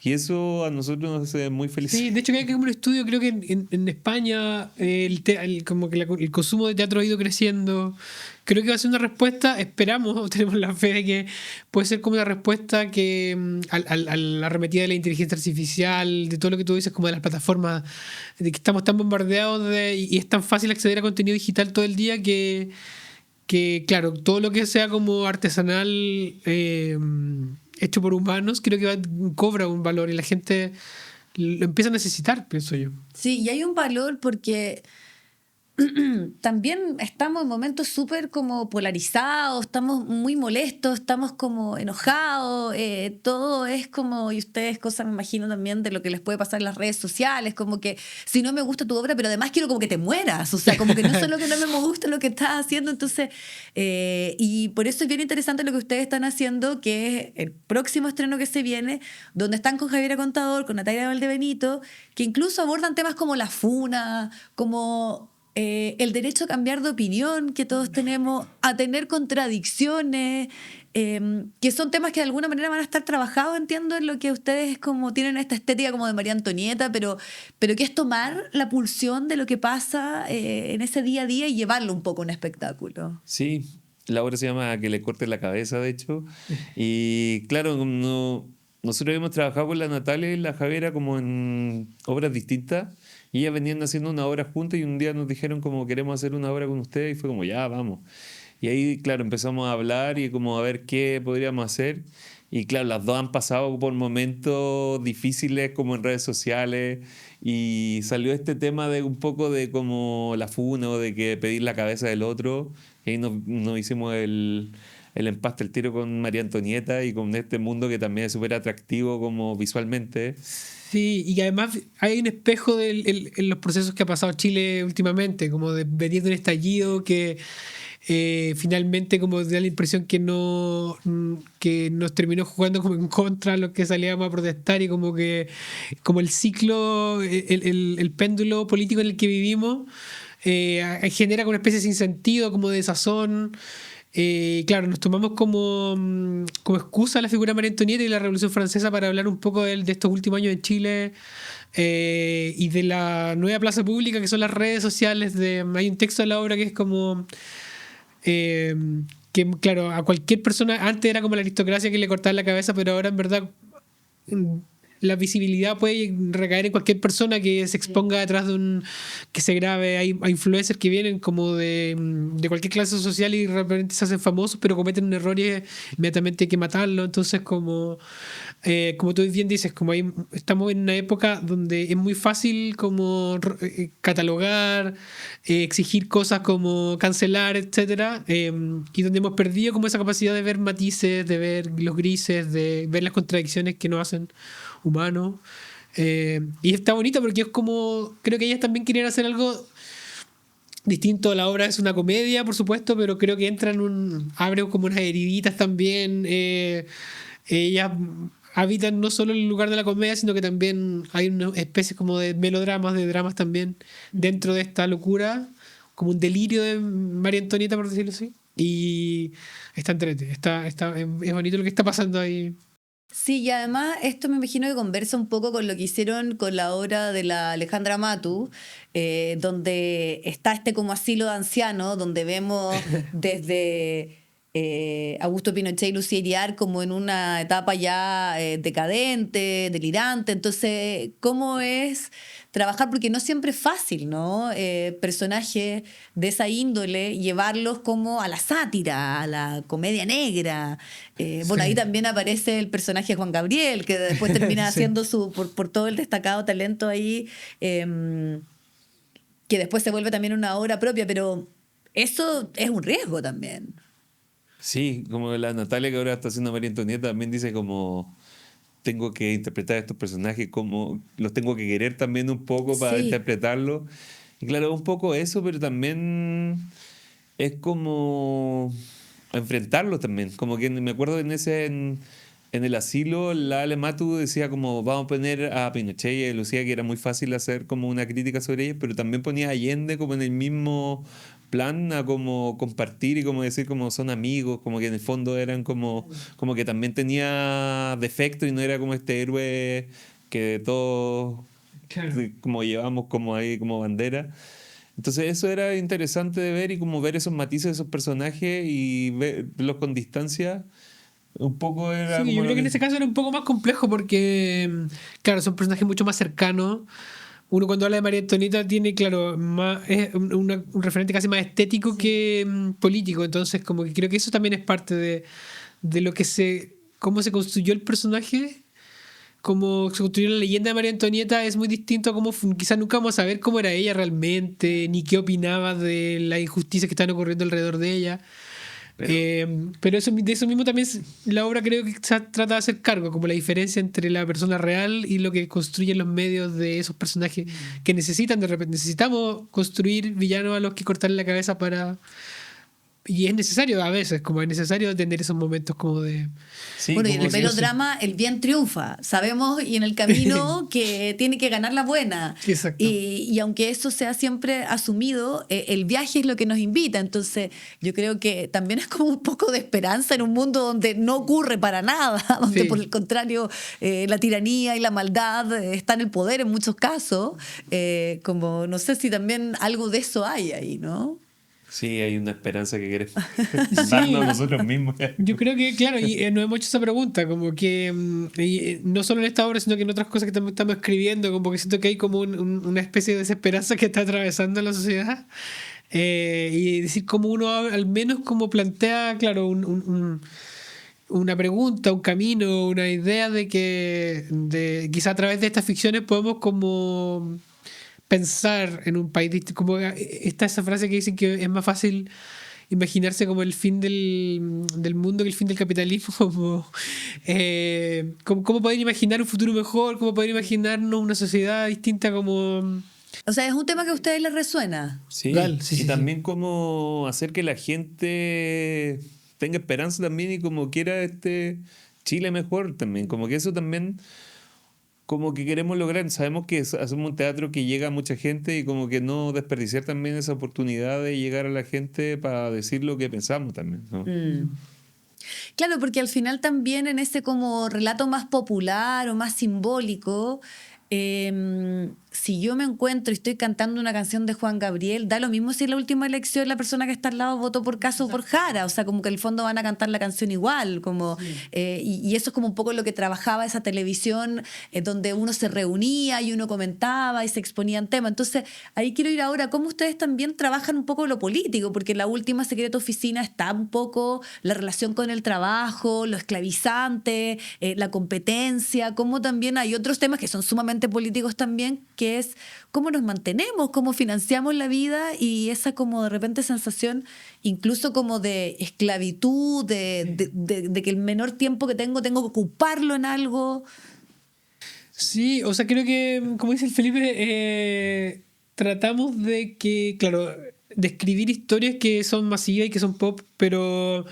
S4: Y eso a nosotros nos hace muy felices.
S5: Sí, de hecho, hay un estudio, creo que en España, como que el consumo de teatro ha ido creciendo. Creo que va a ser una respuesta, esperamos, tenemos la fe de que puede ser como una respuesta que a la arremetida de la inteligencia artificial, de todo lo que tú dices, como de las plataformas, de que estamos tan bombardeados y es tan fácil acceder a contenido digital todo el día que claro, todo lo que sea como artesanal, hecho por humanos, creo que cobra un valor y la gente lo empieza a necesitar, pienso yo.
S2: Sí, y hay un valor porque también estamos en momentos súper como polarizados, estamos muy molestos, estamos como enojados, todo es como, y ustedes cosas me imagino también de lo que les puede pasar en las redes sociales, como que si no me gusta tu obra, pero además quiero como que te mueras, o sea, como que no solo que no me gusta lo que estás haciendo, entonces, y por eso es bien interesante lo que ustedes están haciendo, que es el próximo estreno que se viene, donde están con Javiera Contador, con Natalia Valdebenito, que incluso abordan temas como la funa, como el derecho a cambiar de opinión que todos tenemos, a tener contradicciones, que son temas que de alguna manera van a estar trabajados, entiendo, en lo que ustedes como tienen esta estética como de María Antonieta, pero que es tomar la pulsión de lo que pasa en ese día a día y llevarlo un poco a un espectáculo.
S4: Sí, la obra se llama Que le corte la cabeza, de hecho. Y claro, nosotros hemos trabajado con la Natalia y la Javiera como en obras distintas. Y ellas venían haciendo una obra juntas y un día nos dijeron como queremos hacer una obra con ustedes y fue como ya, vamos. Y ahí, claro, empezamos a hablar y como a ver qué podríamos hacer. Y claro, las dos han pasado por momentos difíciles como en redes sociales y salió este tema de un poco de como la funa o de que pedir la cabeza del otro. Y ahí nos hicimos el empaste, el tiro con María Antonieta y con este mundo que también es súper atractivo como visualmente.
S5: Sí, y además hay un espejo en los procesos que ha pasado Chile últimamente, como de venir de un estallido que finalmente como da la impresión que nos terminó jugando como en contra los que salíamos a protestar y como el ciclo, el péndulo político en el que vivimos genera como una especie de sinsentido, como de desazón. Claro, nos tomamos como excusa la figura de María Antonieta y la Revolución Francesa para hablar un poco de estos últimos años en Chile y de la nueva plaza pública que son las redes sociales. Hay un texto de la obra que es como que, claro, a cualquier persona, antes era como la aristocracia que le cortaba la cabeza, pero ahora en verdad la visibilidad puede recaer en cualquier persona que se exponga detrás de que se grabe. Hay influencers que vienen como de cualquier clase social y realmente se hacen famosos, pero cometen un error y inmediatamente hay que matarlo. Entonces, como tú bien dices, como estamos en una época donde es muy fácil como catalogar, exigir cosas como cancelar, etcétera, y donde hemos perdido como esa capacidad de ver matices, de ver los grises, de ver las contradicciones que nos hacen humanos. Y está bonito porque es como, creo que ellas también querían hacer algo distinto. La obra es una comedia, por supuesto, pero creo que entra abre como unas heriditas también. Ellas habitan no solo el lugar de la comedia, sino que también hay una especie como de melodramas, de dramas también dentro de esta locura, como un delirio de María Antonieta, por decirlo así. Y está entrete, es bonito lo que está pasando ahí.
S2: Sí, y además esto me imagino que conversa un poco con lo que hicieron con la obra de la Alejandra Matú, donde está este como asilo de ancianos, donde vemos desde Augusto Pinochet y Lucía Iriar como en una etapa ya decadente, delirante. Entonces, ¿cómo es trabajar? Porque no siempre es fácil, ¿no? Personajes de esa índole, llevarlos como a la sátira, a la comedia negra. Bueno, ahí también aparece el personaje de Juan Gabriel, que después termina haciendo por todo el destacado talento ahí, que después se vuelve también una obra propia, pero eso es un riesgo también.
S4: Sí, como la Natalia que ahora está haciendo María Antonieta también dice como tengo que interpretar a estos personajes, como los tengo que querer también un poco para
S2: Sí.
S4: interpretarlos. Y claro, un poco eso, pero también es como enfrentarlos también. Como que me acuerdo en el asilo, la Ale Matu decía como vamos a poner a Pinochet y a Lucía, que era muy fácil hacer como una crítica sobre ellos, pero también ponía a Allende como en el mismo plan a como compartir y como decir como son amigos, como que en el fondo eran como que también tenía defectos y no era como este héroe que todos como llevamos como ahí como bandera. Entonces eso era interesante de ver y como ver esos matices de esos personajes y verlos con distancia. Un poco era
S5: Sí,
S4: como
S5: yo
S4: lo
S5: creo que en
S4: que...
S5: ese caso era un poco más complejo porque, claro, son personajes mucho más cercanos. Uno cuando habla de María Antonieta tiene, claro, es un referente casi más estético que político. Entonces, como que creo que eso también es parte de lo que cómo se construyó el personaje, cómo se construyó la leyenda de María Antonieta. Es muy distinto a cómo quizás nunca vamos a ver cómo era ella realmente, ni qué opinaba de las injusticias que estaban ocurriendo alrededor de ella. Pero de eso mismo también la obra creo que trata de hacer cargo, como la diferencia entre la persona real y lo que construyen los medios de esos personajes que de repente necesitamos construir villanos a los que cortarle la cabeza y es necesario a veces, como es necesario tener esos momentos como de...
S4: Sí,
S2: Bueno, y en
S4: como
S2: el
S4: si-
S2: melodrama el bien triunfa. Sabemos y en el camino que tiene que ganar la buena.
S5: Exacto.
S2: Y aunque eso sea siempre asumido, el viaje es lo que nos invita. Entonces, yo creo que también es como un poco de esperanza en un mundo donde no ocurre para nada, donde
S5: Sí.
S2: por el contrario la tiranía y la maldad está en el poder en muchos casos. Como no sé si también algo de eso hay ahí, ¿no?
S4: Sí, hay una esperanza que queremos darnos nosotros mismos.
S5: Yo creo que, claro, y nos hemos hecho esa pregunta, como que no solo en esta obra, sino que en otras cosas que también estamos escribiendo, como que siento que hay como una especie de desesperanza que está atravesando la sociedad. Y decir como uno al menos como plantea, claro, una pregunta, un camino, una idea de que quizá a través de estas ficciones podemos como pensar en un país distinto. Como está esa frase que dicen que es más fácil imaginarse como el fin del mundo que el fin del capitalismo. Cómo poder imaginar un futuro mejor, cómo poder imaginarnos una sociedad distinta como...
S2: O sea, es un tema que a ustedes les resuena.
S4: Sí,
S5: Total, sí,
S4: y
S5: sí,
S4: también como hacer que la gente tenga esperanza también y como quiera Chile mejor también. Como que eso también como que queremos lograr. Sabemos que hacemos un teatro que llega a mucha gente y como que no desperdiciar también esa oportunidad de llegar a la gente para decir lo que pensamos también, ¿no?
S2: Claro, porque al final también en ese como relato más popular o más simbólico, Si yo me encuentro y estoy cantando una canción de Juan Gabriel, da lo mismo si en la última elección la persona que está al lado votó por Caso o por Jara, o sea, como que en el fondo van a cantar la canción igual, como, y eso es como un poco lo que trabajaba esa televisión, donde uno se reunía y uno comentaba y se exponían temas. Entonces, ahí quiero ir ahora, ¿cómo ustedes también trabajan un poco lo político? Porque en la última Secreto Oficina está un poco la relación con el trabajo, lo esclavizante, la competencia, como también hay otros temas que son sumamente políticos también, que es cómo nos mantenemos, cómo financiamos la vida, y esa como de repente sensación incluso como de esclavitud, de que el menor tiempo que tengo que ocuparlo en algo.
S5: Sí, o sea, creo que, como dice el Felipe, tratamos de que, claro, de escribir historias que son masivas y que son pop, pero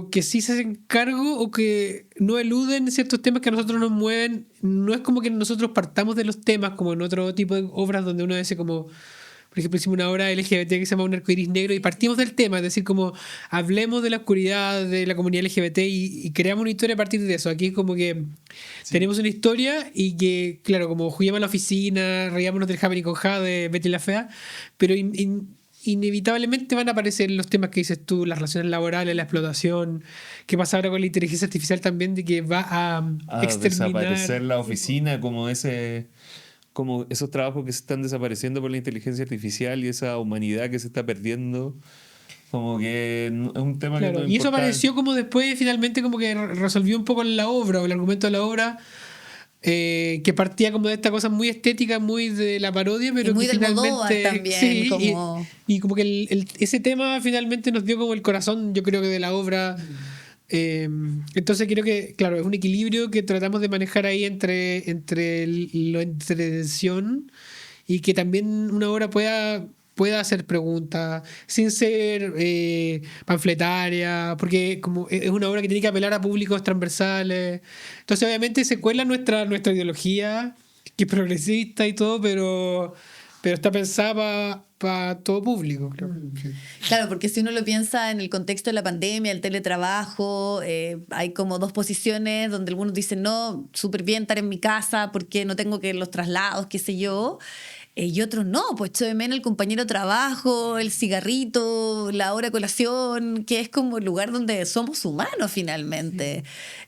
S5: que sí se hacen cargo o que no eluden ciertos temas que a nosotros nos mueven. No es como que nosotros partamos de los temas como en otro tipo de obras donde uno dice como, por ejemplo, hicimos una obra LGBT que se llama Un arcoiris negro y partimos del tema, es decir, como hablemos de la oscuridad de la comunidad LGBT y creamos una historia a partir de eso. Aquí como que tenemos una historia y que, claro, como juguemos a la oficina, reíamos del Happening con Ja de Betty la Fea, pero inevitablemente van a aparecer los temas que dices tú, las relaciones laborales, la explotación. ¿Qué pasa ahora con la inteligencia artificial también? De que va a exterminar.
S4: Desaparecer la oficina, como esos trabajos que se están desapareciendo por la inteligencia artificial y esa humanidad que se está perdiendo. Como que es un tema
S5: claro,
S4: que no
S5: y eso
S4: importa.
S5: apareció como después, finalmente, como que resolvió un poco la obra o el argumento de la obra. Que partía como de esta cosa muy estética, muy de la parodia, pero
S2: y muy
S5: que
S2: del
S5: finalmente
S2: Modóvar también,
S5: sí,
S2: como...
S5: y como que ese tema finalmente nos dio como el corazón, yo creo que de la obra. Entonces creo que, claro, es un equilibrio que tratamos de manejar ahí entre lo entretención y que también una obra pueda hacer preguntas sin ser panfletaria, porque como es una obra que tiene que apelar a públicos transversales. Entonces obviamente se cuela nuestra ideología, que es progresista y todo, pero está pensada para todo público, creo. Sí.
S2: Claro, porque si uno lo piensa en el contexto de la pandemia, el teletrabajo, hay como dos posiciones donde algunos dicen, no, súper bien estar en mi casa porque no tengo que los traslados, qué sé yo. Y otros no, pues echo de menos el compañero de trabajo, el cigarrito, la hora de colación, que es como el lugar donde somos humanos finalmente.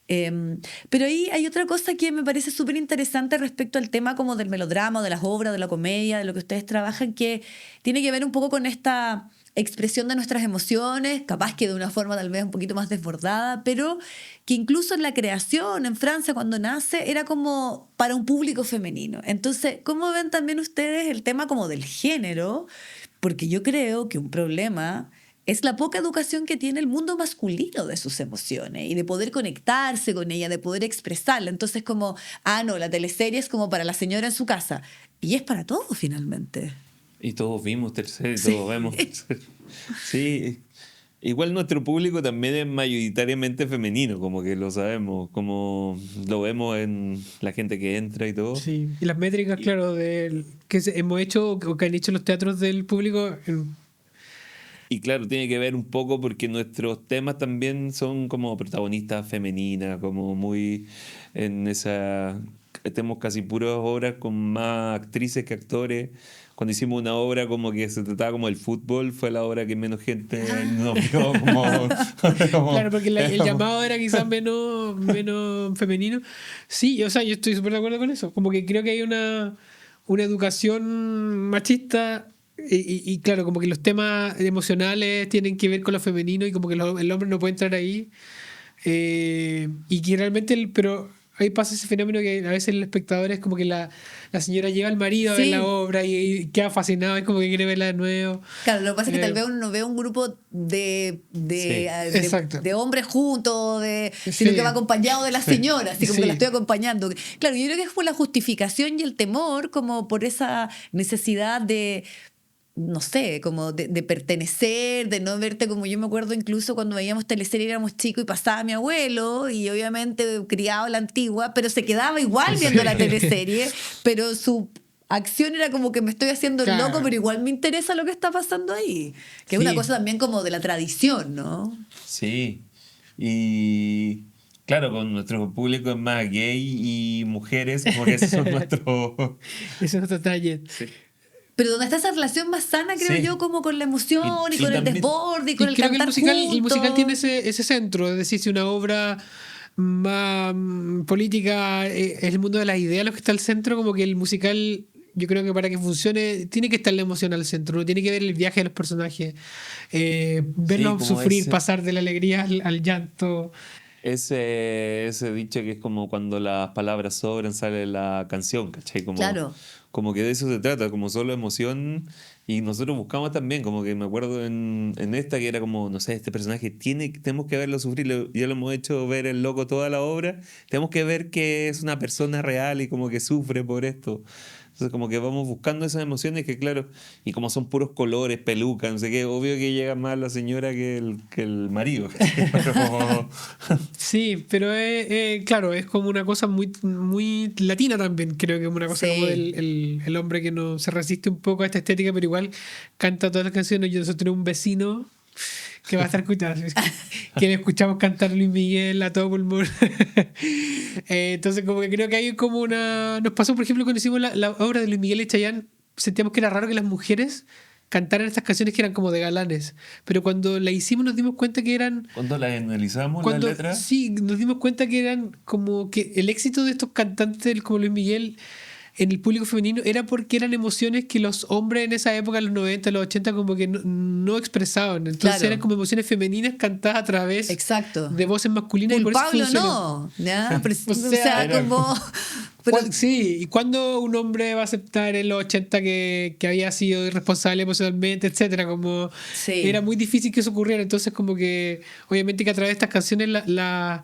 S2: Pero ahí hay otra cosa que me parece súper interesante respecto al tema como del melodrama, de las obras, de la comedia, de lo que ustedes trabajan, que tiene que ver un poco con esta expresión de nuestras emociones, capaz que de una forma tal vez un poquito más desbordada, pero que incluso en la creación en Francia cuando nace era como para un público femenino. Entonces, ¿cómo ven también ustedes el tema como del género? Porque yo creo que un problema es la poca educación que tiene el mundo masculino de sus emociones y de poder conectarse con ella, de poder expresarla. Entonces como, no, la teleserie es como para la señora en su casa. Y es para todos finalmente.
S4: Y todos vimos tercero, y todos vemos tercero. Sí, igual nuestro público también es mayoritariamente femenino, como que lo sabemos, como lo vemos en la gente que entra y todo.
S5: Sí, y las métricas, claro, que hemos hecho o que han hecho los teatros del público.
S4: Y claro, tiene que ver un poco porque nuestros temas también son como protagonistas femeninas, como muy en esa... Tenemos casi puras obras con más actrices que actores. Cuando hicimos una obra como que se trataba como el fútbol, fue la obra que menos gente nos vio como...
S5: Claro, porque el llamado era quizás menos femenino. Sí, o sea, yo estoy súper de acuerdo con eso. Como que creo que hay una educación machista y claro, como que los temas emocionales tienen que ver con lo femenino y como que el hombre no puede entrar ahí. Y que realmente... pero ahí pasa ese fenómeno que a veces el espectador es como que la señora lleva al marido a ver la obra y queda fascinado, es como que quiere verla de nuevo.
S2: Claro, lo que pasa es que tal vez uno no ve un grupo de hombres juntos, sino que va acompañado de la señora, así como que la estoy acompañando. Claro, yo creo que es por la justificación y el temor, como por esa necesidad de... no sé, como de pertenecer, de no verte como yo me acuerdo incluso cuando veíamos teleserie éramos chicos y pasaba mi abuelo y obviamente criado a la antigua, pero se quedaba igual viendo la teleserie, pero su acción era como que me estoy haciendo el loco, pero igual me interesa lo que está pasando ahí, que es una cosa también como de la tradición, ¿no?
S4: Sí, y Claro, con nuestro público es más gay y mujeres, como que esos son nuestros...
S5: Ese es otro target.
S4: Sí.
S2: Pero donde está esa relación más sana, creo
S4: Sí.
S2: yo, como con la emoción y,
S4: Y
S2: con el
S4: también-
S2: desborde y
S5: Y
S2: con el
S5: creo que
S2: cantar
S5: el musical
S2: juntos.
S5: tiene ese centro, es decir, si una obra más política es el mundo de las ideas lo que está al centro, como que el musical, yo creo que para que funcione, tiene que estar la emoción al centro, uno tiene que ver el viaje de los personajes, verlos
S4: como
S5: sufrir,
S4: ese-
S5: pasar de la alegría al llanto.
S4: Ese dicho que es como cuando las palabras sobran sale la canción, ¿cachai?
S2: Claro.
S4: Como que de eso se trata, como solo emoción. Y nosotros buscamos también, como que me acuerdo en esta que era como, no sé, este personaje tenemos que verlo sufrir, ya lo hemos hecho ver el loco toda la obra, tenemos que ver que es una persona real y como que sufre por esto. Entonces como que vamos buscando esas emociones que claro, y como son puros colores, pelucas, no sé qué, obvio que llega más la señora que el marido. Pero,
S5: Sí, pero claro, es como una cosa muy, muy latina también, creo que es una cosa
S2: Sí.
S5: como el hombre que no se resiste un poco a esta estética, pero igual canta todas las canciones. Nosotros tenemos un vecino que va a estar escuchando, que le escuchamos cantar Luis Miguel a todo pulmón. Entonces como que creo que hay como una... Nos pasó, por ejemplo, cuando hicimos la obra de Luis Miguel y Chayanne, sentíamos que era raro que las mujeres cantaran estas canciones que eran como de galanes, pero cuando la hicimos nos dimos cuenta que eran...
S4: cuando la analizamos
S5: Cuando,
S4: las letras,
S5: sí, nos dimos cuenta que eran como que el éxito de estos cantantes como Luis Miguel en el público femenino era porque eran emociones que los hombres en esa época, los 90, los 80, como que no expresaban. Entonces
S2: Claro.
S5: eran como emociones femeninas cantadas a través
S2: Exacto.
S5: de voces masculinas y por eso
S2: Culpable o
S5: funcionó.
S2: no, ¿ya? Pero,
S5: O
S2: o
S5: sea,
S2: sea,
S4: era-
S2: como... pero-
S5: Sí, ¿y cuándo un hombre va a aceptar en los 80 que había sido irresponsable emocionalmente, etcétera? Como
S2: Sí.
S5: era muy difícil que eso ocurriera. Entonces, como que obviamente que a través de estas canciones las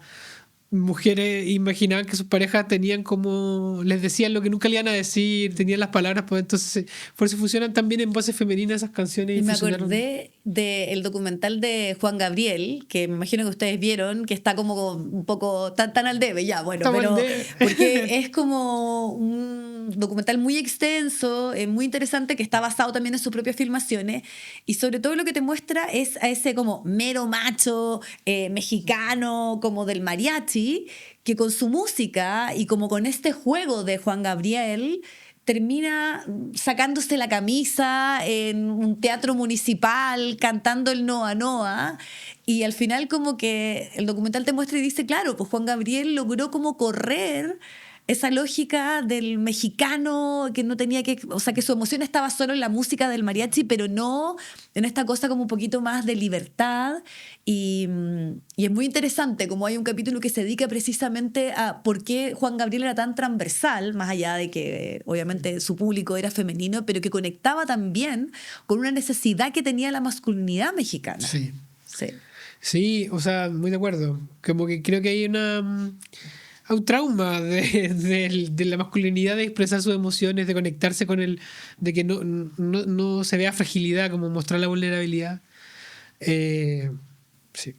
S5: mujeres imaginaban que sus parejas tenían como, les decían lo que nunca le iban a decir, tenían las palabras, pues entonces por eso funcionan también en voces femeninas esas canciones.
S2: Y me
S5: funcionaron.
S2: acordé del documental de Juan Gabriel, que me imagino que ustedes vieron, que está como un poco tan al debe, ya, bueno,
S5: Estamos
S2: pero
S5: al debe.
S2: porque es como un documental muy extenso, muy interesante, que está basado también en sus propias filmaciones, y sobre todo lo que te muestra es a ese como mero macho mexicano, como del mariachi, que con su música y como con este juego de Juan Gabriel termina sacándose la camisa en un teatro municipal, cantando el Noa Noa, y al final como que el documental te muestra y dice, claro, pues Juan Gabriel logró como correr esa lógica del mexicano que no tenía que, o sea, que su emoción estaba solo en la música del mariachi, pero no en esta cosa como un poquito más de libertad. Y es muy interesante, como hay un capítulo que se dedica precisamente a por qué Juan Gabriel era tan transversal, más allá de que obviamente su público era femenino, pero que conectaba también con una necesidad que tenía la masculinidad mexicana.
S5: Sí.
S2: Sí.
S5: Sí, o sea, muy de acuerdo. Como que creo que hay hay un trauma de la masculinidad de expresar sus emociones, de conectarse con el, de que no se vea fragilidad, como mostrar la vulnerabilidad. Sí.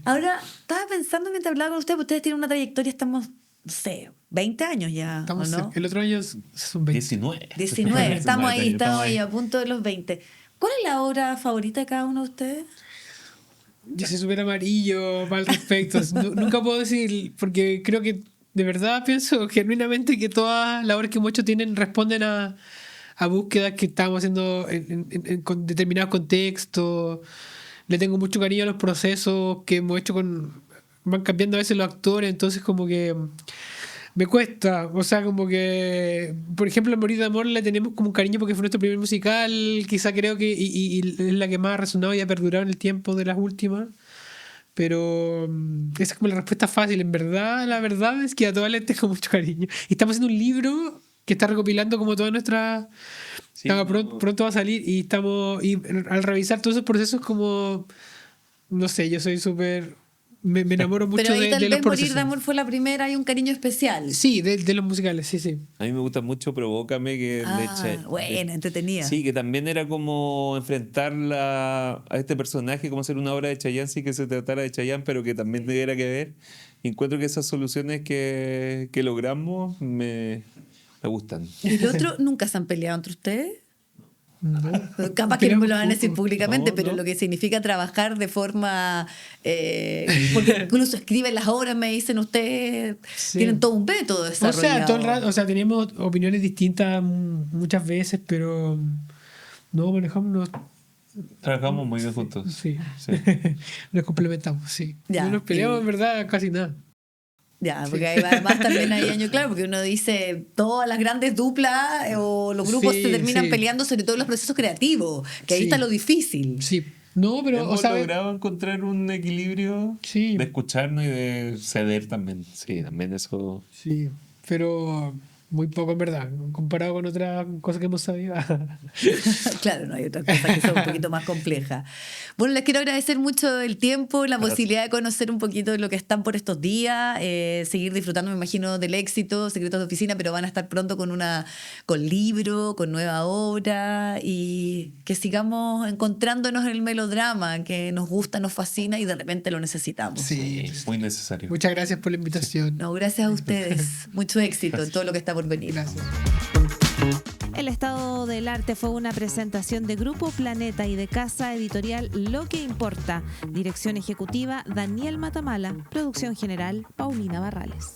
S2: Ahora, estaba pensando mientras hablaba con ustedes tienen una trayectoria, estamos, no sé, 20 años ya,
S5: Estamos
S2: ¿o no?
S5: el otro año son 20.
S4: 19.
S2: 19, estamos ahí,
S4: Estamos
S2: estamos ahí a punto de los 20. ¿Cuál es la obra favorita de cada uno de ustedes?
S5: Yo soy súper amarillo al respecto. Nunca puedo decir, porque creo que de verdad pienso genuinamente que todas las obras que hemos hecho responden a búsquedas que estamos haciendo con determinados contextos. Le tengo mucho cariño a los procesos que hemos hecho van cambiando a veces los actores, entonces como que me cuesta, o sea, como que, por ejemplo, El Morir de Amor le tenemos como un cariño porque fue nuestro primer musical, quizá creo que, y es la que más ha resonado y ha perdurado en el tiempo de las últimas, pero esa es como la respuesta fácil. En verdad, la verdad es que a todas les tengo mucho cariño. Y estamos haciendo un libro que está recopilando como todas nuestras...
S4: Sí,
S5: pronto va a salir y al revisar todos esos procesos como, no sé, yo soy súper... Me enamoro mucho
S2: Pero ahí
S5: de
S2: tal
S5: los
S2: vez Morir
S5: procesos.
S2: de Amor fue la primera, hay un cariño especial.
S5: Sí, de los musicales, sí, sí.
S4: A mí me gusta mucho Provócame, que
S2: Buena, entretenida.
S4: Sí, que también era como enfrentar a este personaje, como hacer una obra de Chayanne, sí que se tratara de Chayanne, pero que también tuviera que ver. Y encuentro que esas soluciones que logramos me gustan.
S2: ¿Y el otro nunca se han peleado entre ustedes?
S5: No.
S2: Capaz que no me lo van a
S5: Tenemos
S2: decir
S5: poco.
S2: públicamente,
S4: No,
S2: pero
S4: no.
S2: lo que significa trabajar de forma... porque incluso escriben las obras, me dicen ustedes,
S5: Sí.
S2: tienen todo un método
S5: O
S2: desarrollado.
S5: sea, todo el rato, o sea, teníamos opiniones distintas muchas veces, pero no manejamos,
S4: Trabajamos muy bien juntos.
S5: sí.
S4: Sí.
S5: Nos complementamos, sí.
S2: Ya,
S5: No nos peleamos
S2: y-
S5: en verdad casi nada.
S2: Ya, porque además también hay año claro, porque uno dice todas las grandes duplas o los grupos
S5: Sí,
S2: se terminan
S5: sí.
S2: peleando sobre todo en los procesos creativos, que ahí
S5: Sí.
S2: está lo difícil.
S5: Sí. No, pero,
S4: Hemos
S5: o sea,
S4: logrado encontrar un equilibrio
S5: Sí.
S4: de escucharnos y de ceder también. Sí, también eso.
S5: sí, pero muy poco en verdad, comparado con otras cosas que hemos sabido.
S2: Claro, no hay otras cosas que son un poquito más complejas. Bueno, les quiero agradecer mucho el tiempo, la posibilidad de conocer un poquito de lo que están por estos días, seguir disfrutando, me imagino, del éxito, Secretos de Oficina, pero van a estar pronto con libro, con nueva obra y que sigamos encontrándonos en el melodrama que nos gusta, nos fascina y de repente lo necesitamos.
S5: Sí.
S4: Muy necesario.
S5: Muchas gracias por la invitación.
S2: No, gracias a ustedes. Mucho éxito en todo lo que está por venir.
S5: Gracias.
S1: El Estado del Arte fue una presentación de Grupo Planeta y de Casa Editorial Lo que Importa. Dirección ejecutiva Daniel Matamala. Producción general Paulina Barrales.